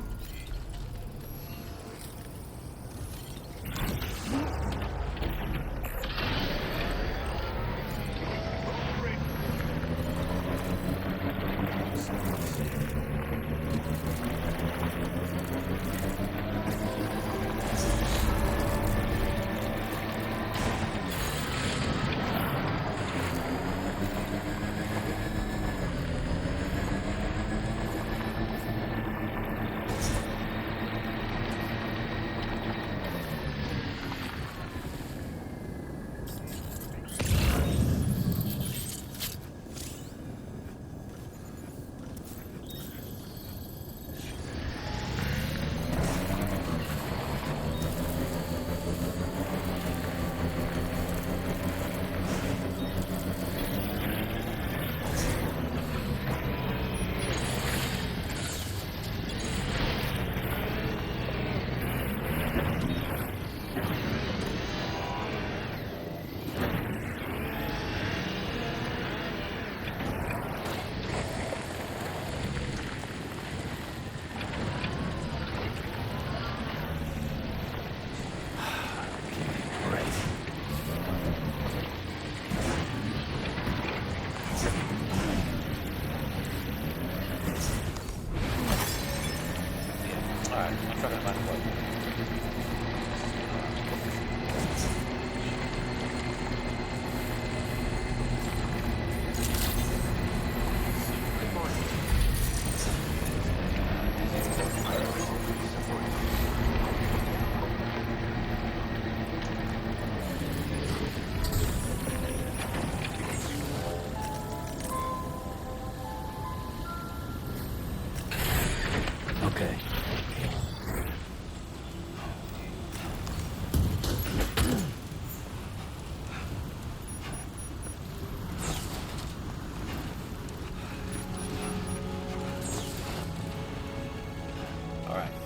Alright, I'm trying to find a way. Okay.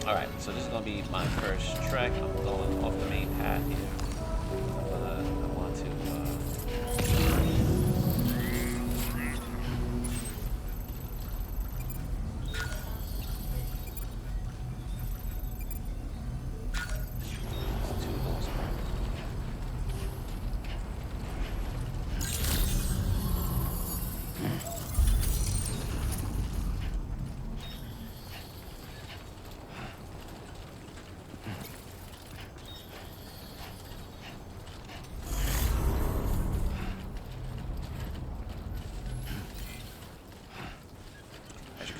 Alright, so this is gonna be my first trek. I'm going off the main path here. I want to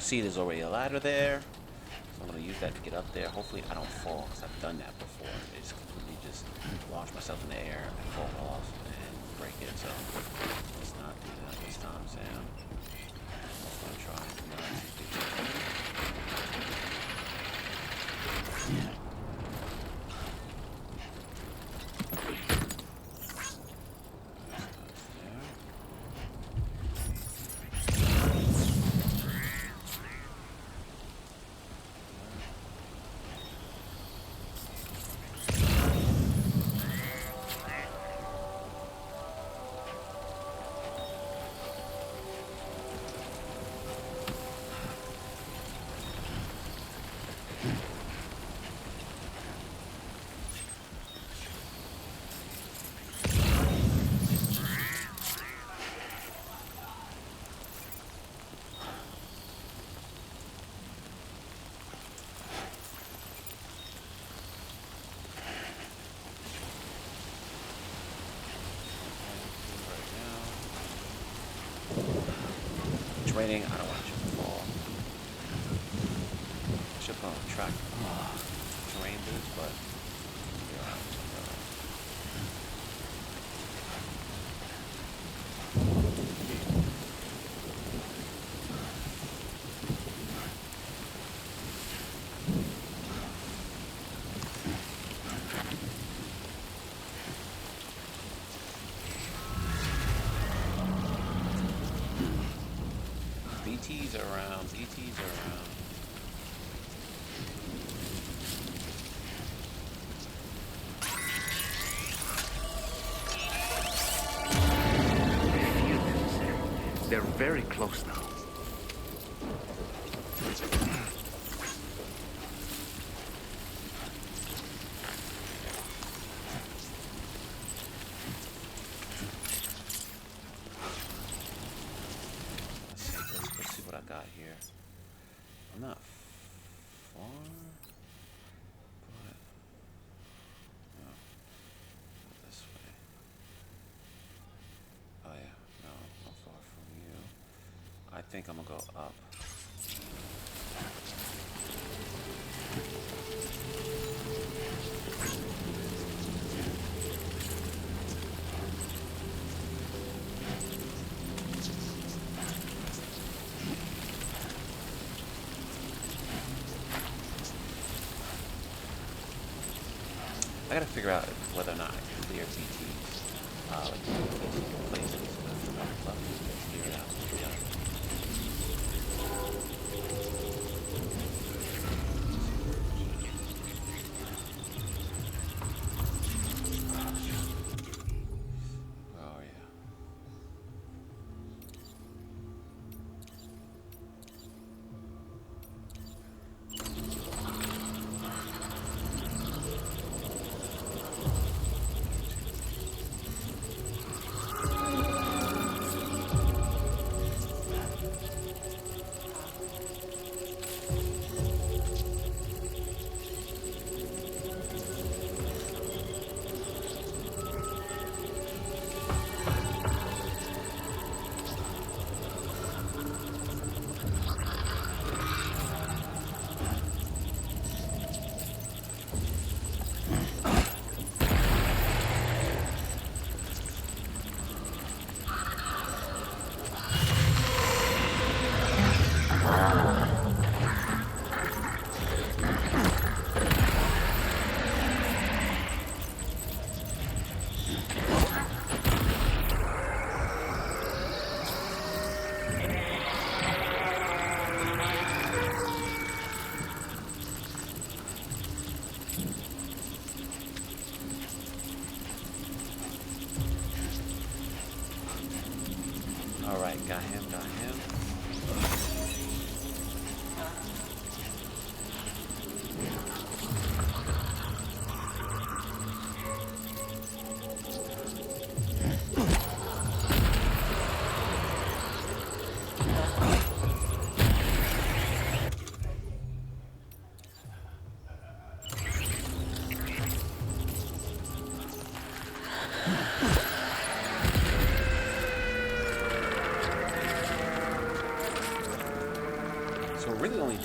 see there's already a ladder there, so I'm going to use that to get up there. Hopefully I don't fall, because I've done that before. I just completely just launch myself in the air and fall off and break it, so let's not do that this time, Sam. I'm going to try not to do that. It's raining. I don't want you to fall. I should put on a track terrain boots, but BTs are around. BTs are around. They're very close now. Let's see what I got here. I'm not far, but no, not this way. Oh yeah, no, not far from you. I think I'm gonna go up. I gotta figure out whether or not I can clear BTs, like places, figure it out. Yeah. Oh yeah.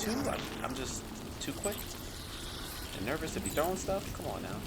too? I'm just too quick and nervous to be throwing stuff? Come on now.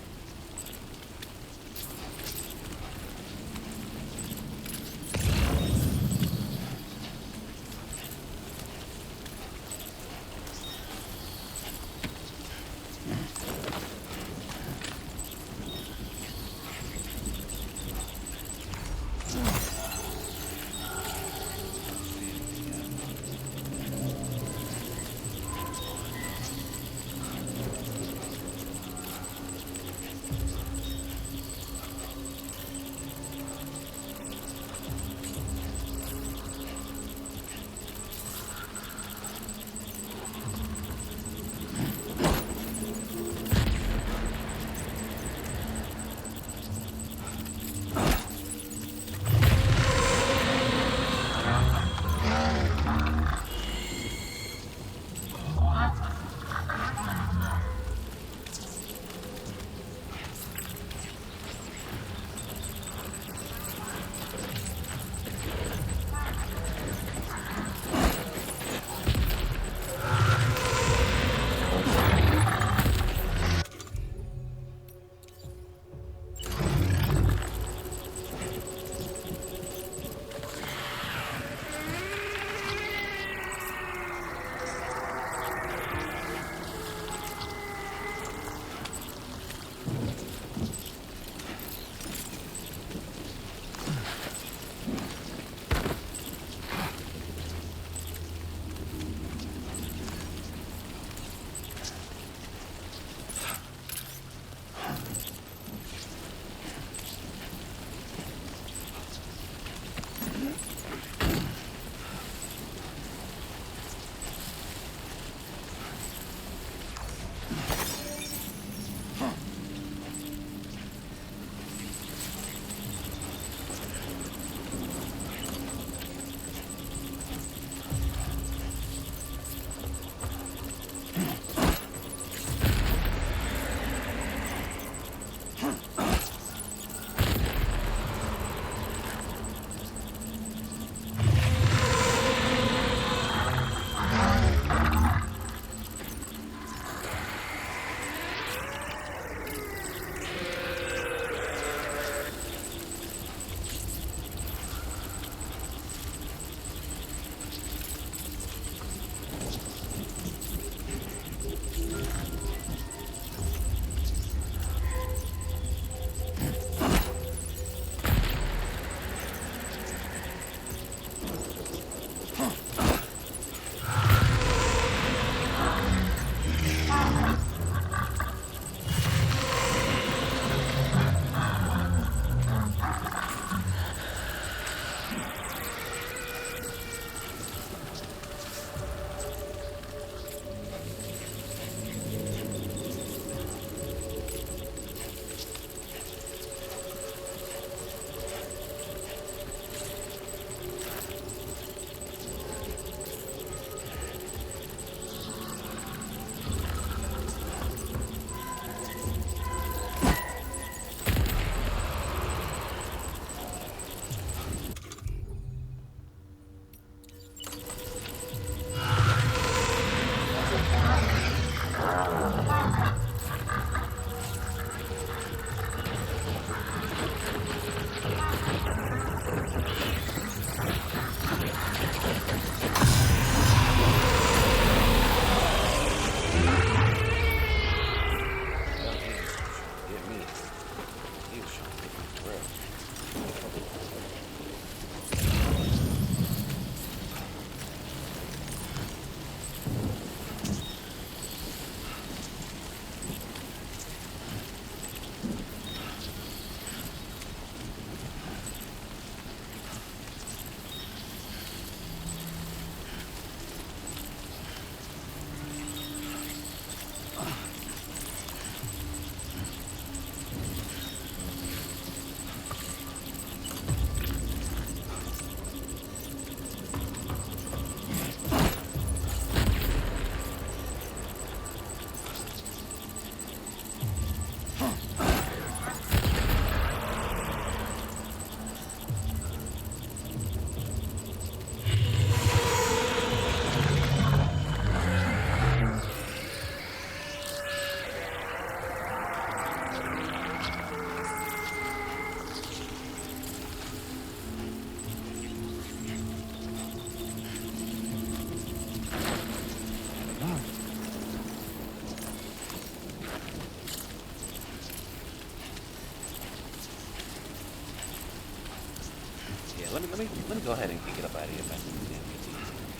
let me go ahead and get up out of here, man.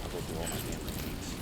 I'll go through all my damn routines.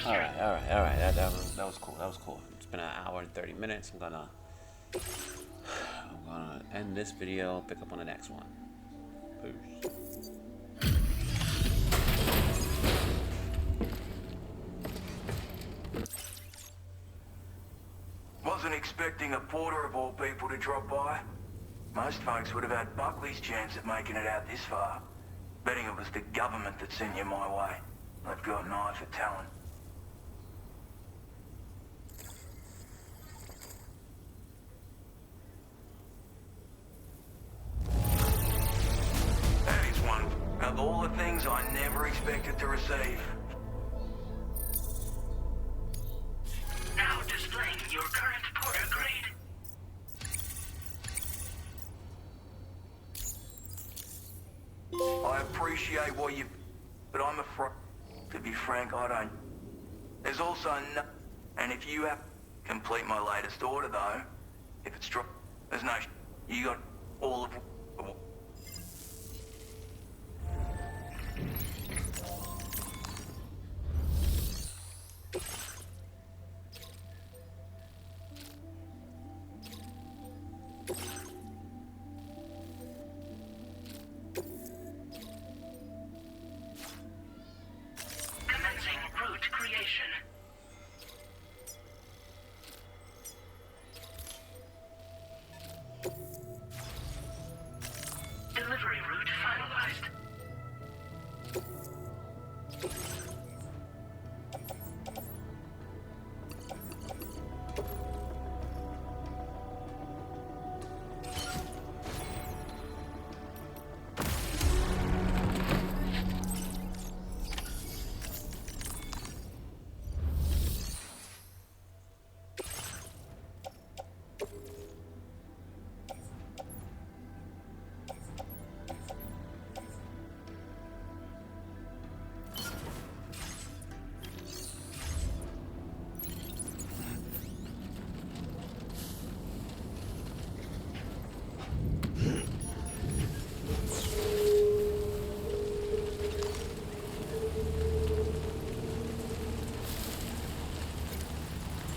Alright, that was cool. That was cool. It's been an hour and 30 minutes. I'm gonna end this video, pick up on the next one. Peace. Wasn't expecting a porter of all people to drop by. Most folks would have had Buckley's chance at making it out this far. Betting it was the government that sent you my way. They've got an eye for talent. That is one of all the things I never expected to receive. Now displaying your current porter grade. I appreciate what you... but I'm afraid... to be frank, I don't... There's also no... And if you have... Complete my latest order, though. If it's true, there's no... You got all of... Commencing route creation. Delivery route finalized.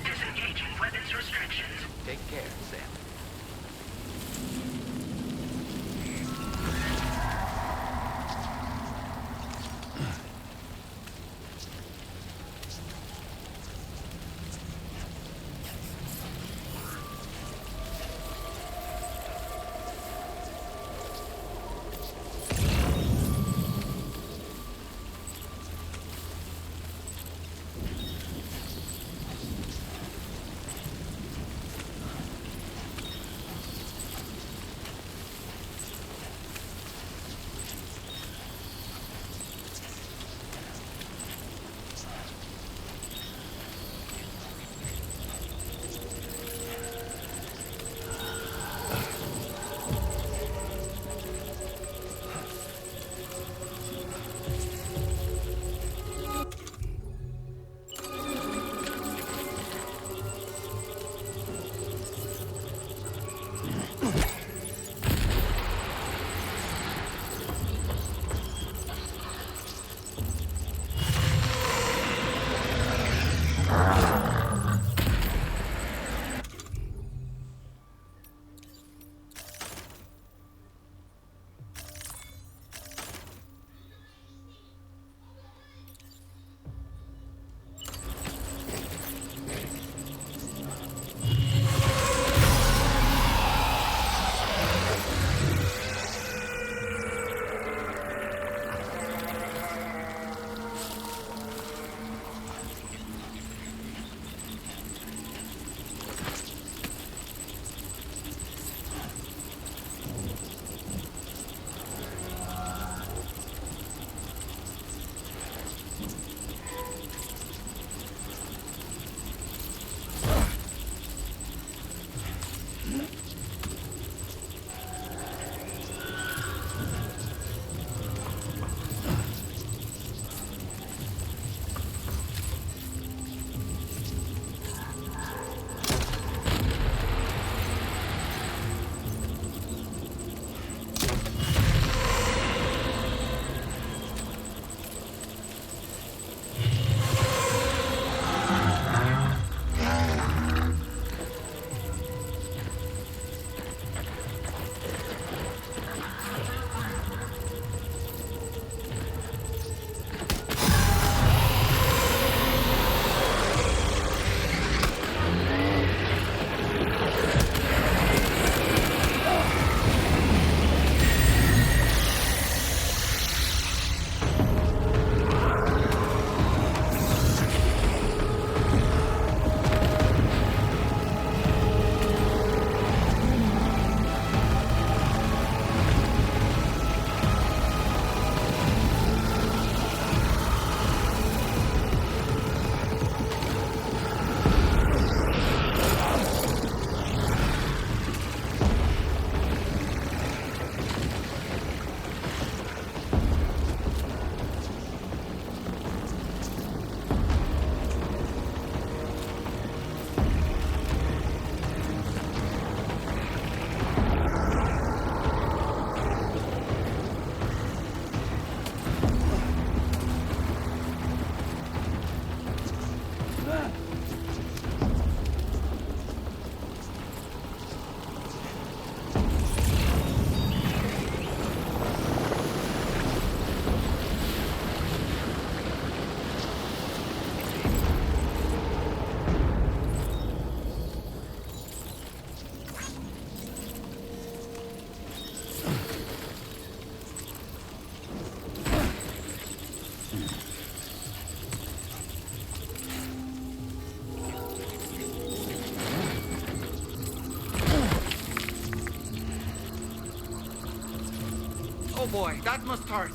Disengaging weapons restrictions. Take care, Sam. boy. That must hurt.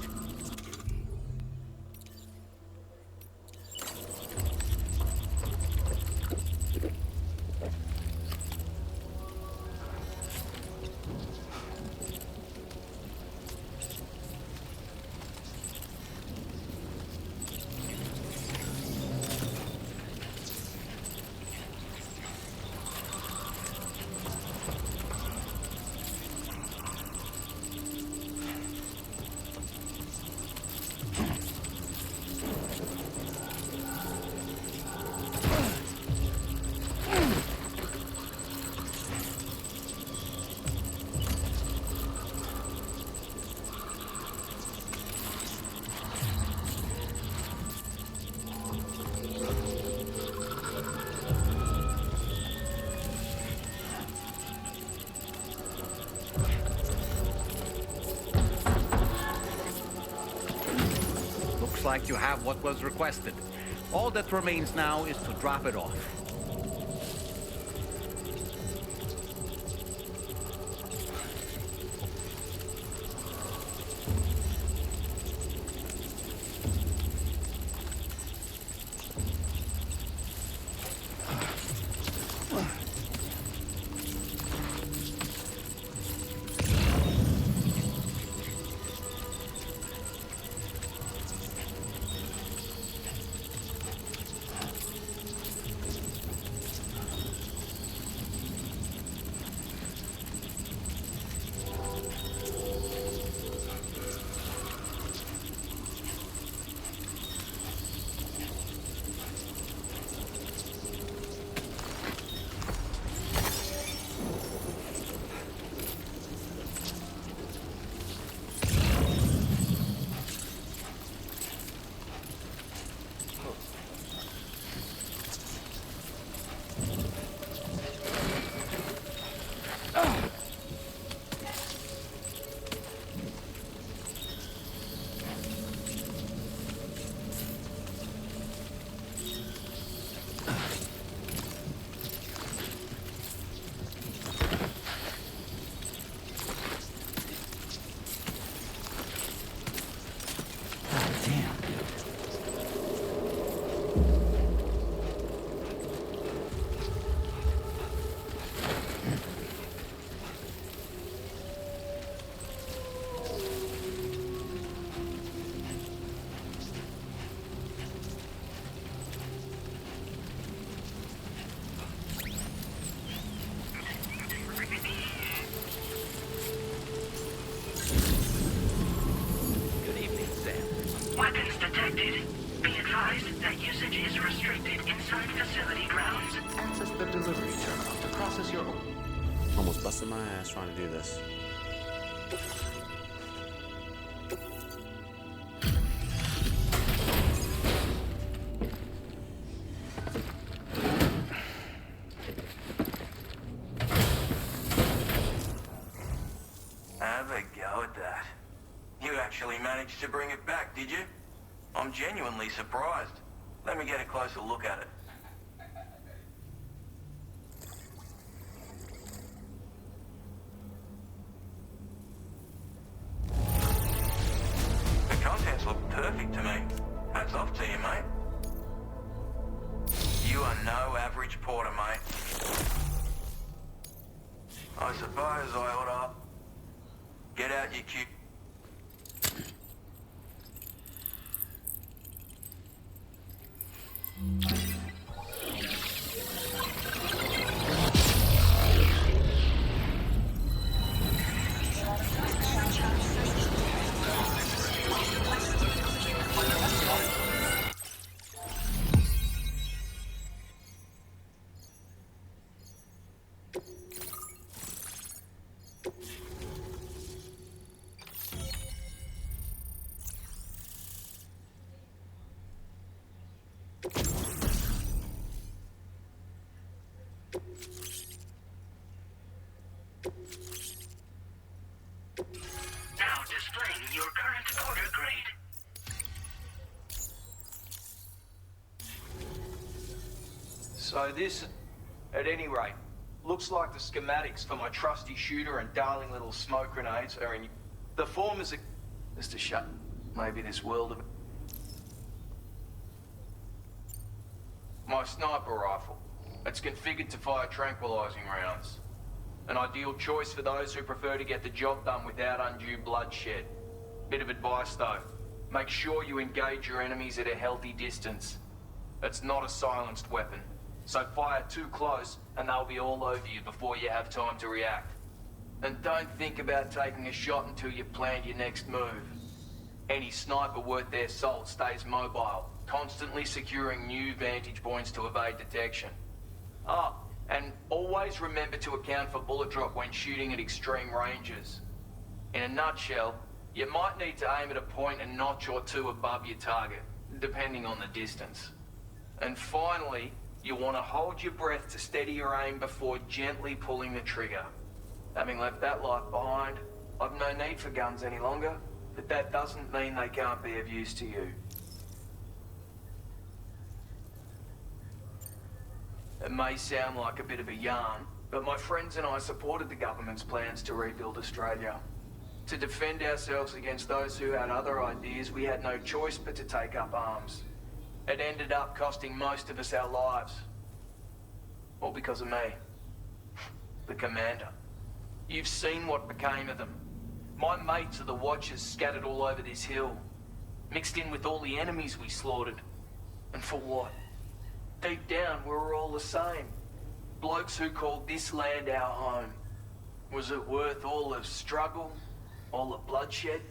Looks like you have what was requested. All that remains now is to drop it off. detected. Be advised that usage is restricted inside facility grounds. Access the delivery terminal to process your... Almost busted my ass trying to do this. Have a go at that. You actually managed to bring it back, did you? I'm genuinely surprised. Let me get a closer look at it. The contents look perfect to me. Hats off to you, mate. You are no average porter, mate. I suppose I ought to get out your cue. Now displaying your current order grade. So this, at any rate, looks like the schematics for my trusty shooter and darling little smoke grenades are in... The form is Just to shut maybe this world of... My sniper rifle. It's configured to fire tranquilizing rounds. An ideal choice for those who prefer to get the job done without undue bloodshed. Bit of advice though. Make sure you engage your enemies at a healthy distance. It's not a silenced weapon, so fire too close and they'll be all over you before you have time to react. And don't think about taking a shot until you've planned your next move. Any sniper worth their salt stays mobile, constantly securing new vantage points to evade detection. Ah, and always remember to account for bullet drop when shooting at extreme ranges. In a nutshell, you might need to aim at a point a notch or two above your target, depending on the distance. And finally, you want to hold your breath to steady your aim before gently pulling the trigger. Having left that life behind, I've no need for guns any longer, but that doesn't mean they can't be of use to you. It may sound like a bit of a yarn, but my friends and I supported the government's plans to rebuild Australia. To defend ourselves against those who had other ideas, we had no choice but to take up arms. It ended up costing most of us our lives. All because of me. The commander. You've seen what became of them. My mates are the Watchers scattered all over this hill. Mixed in with all the enemies we slaughtered. And for what? Deep down, we were all the same. Blokes who called this land our home. Was it worth all the struggle? All the bloodshed?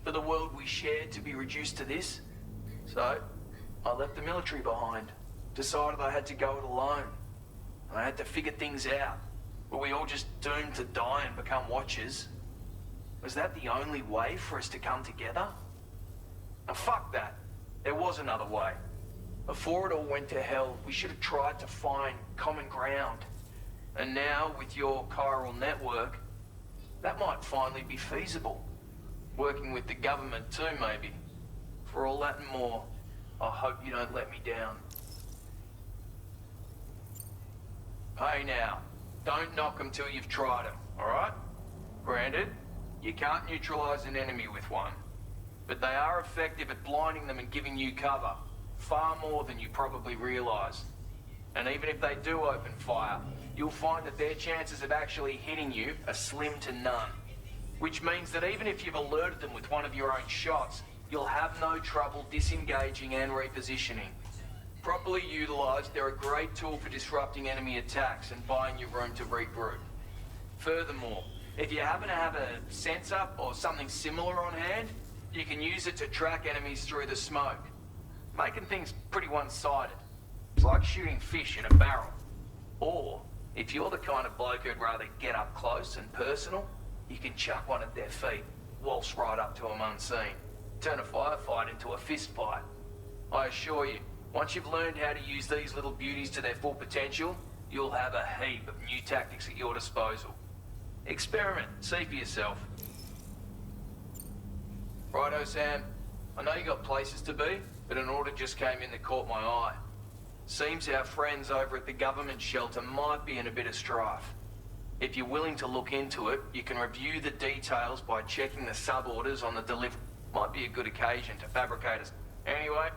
For the world we shared to be reduced to this? So, I left the military behind. Decided I had to go it alone. I had to figure things out. Were we all just doomed to die and become Watchers? Was that the only way for us to come together? Now fuck that. There was another way. Before it all went to hell, we should have tried to find common ground. And now, with your chiral network, that might finally be feasible. Working with the government too, maybe. For all that and more, I hope you don't let me down. Hey now, don't knock them till you've tried them, alright? Granted, you can't neutralize an enemy with one. But they are effective at blinding them and giving you cover. Far more than you probably realize. And even if they do open fire, you'll find that their chances of actually hitting you are slim to none. Which means that even if you've alerted them with one of your own shots, you'll have no trouble disengaging and repositioning. Properly utilized, they're a great tool for disrupting enemy attacks and buying you room to regroup. Furthermore, if you happen to have a sensor or something similar on hand, you can use it to track enemies through the smoke, making things pretty one-sided. It's like shooting fish in a barrel. Or, if you're the kind of bloke who'd rather get up close and personal, you can chuck one at their feet, waltz right up to them unseen, turn a firefight into a fist fight. I assure you, once you've learned how to use these little beauties to their full potential, you'll have a heap of new tactics at your disposal. Experiment, see for yourself. Righto, Sam. I know you got places to be, but an order just came in that caught my eye. Seems our friends over at the government shelter might be in a bit of strife. If you're willing to look into it, you can review the details by checking the sub-orders on the delivery. Might be a good occasion to fabricate us. Anyway,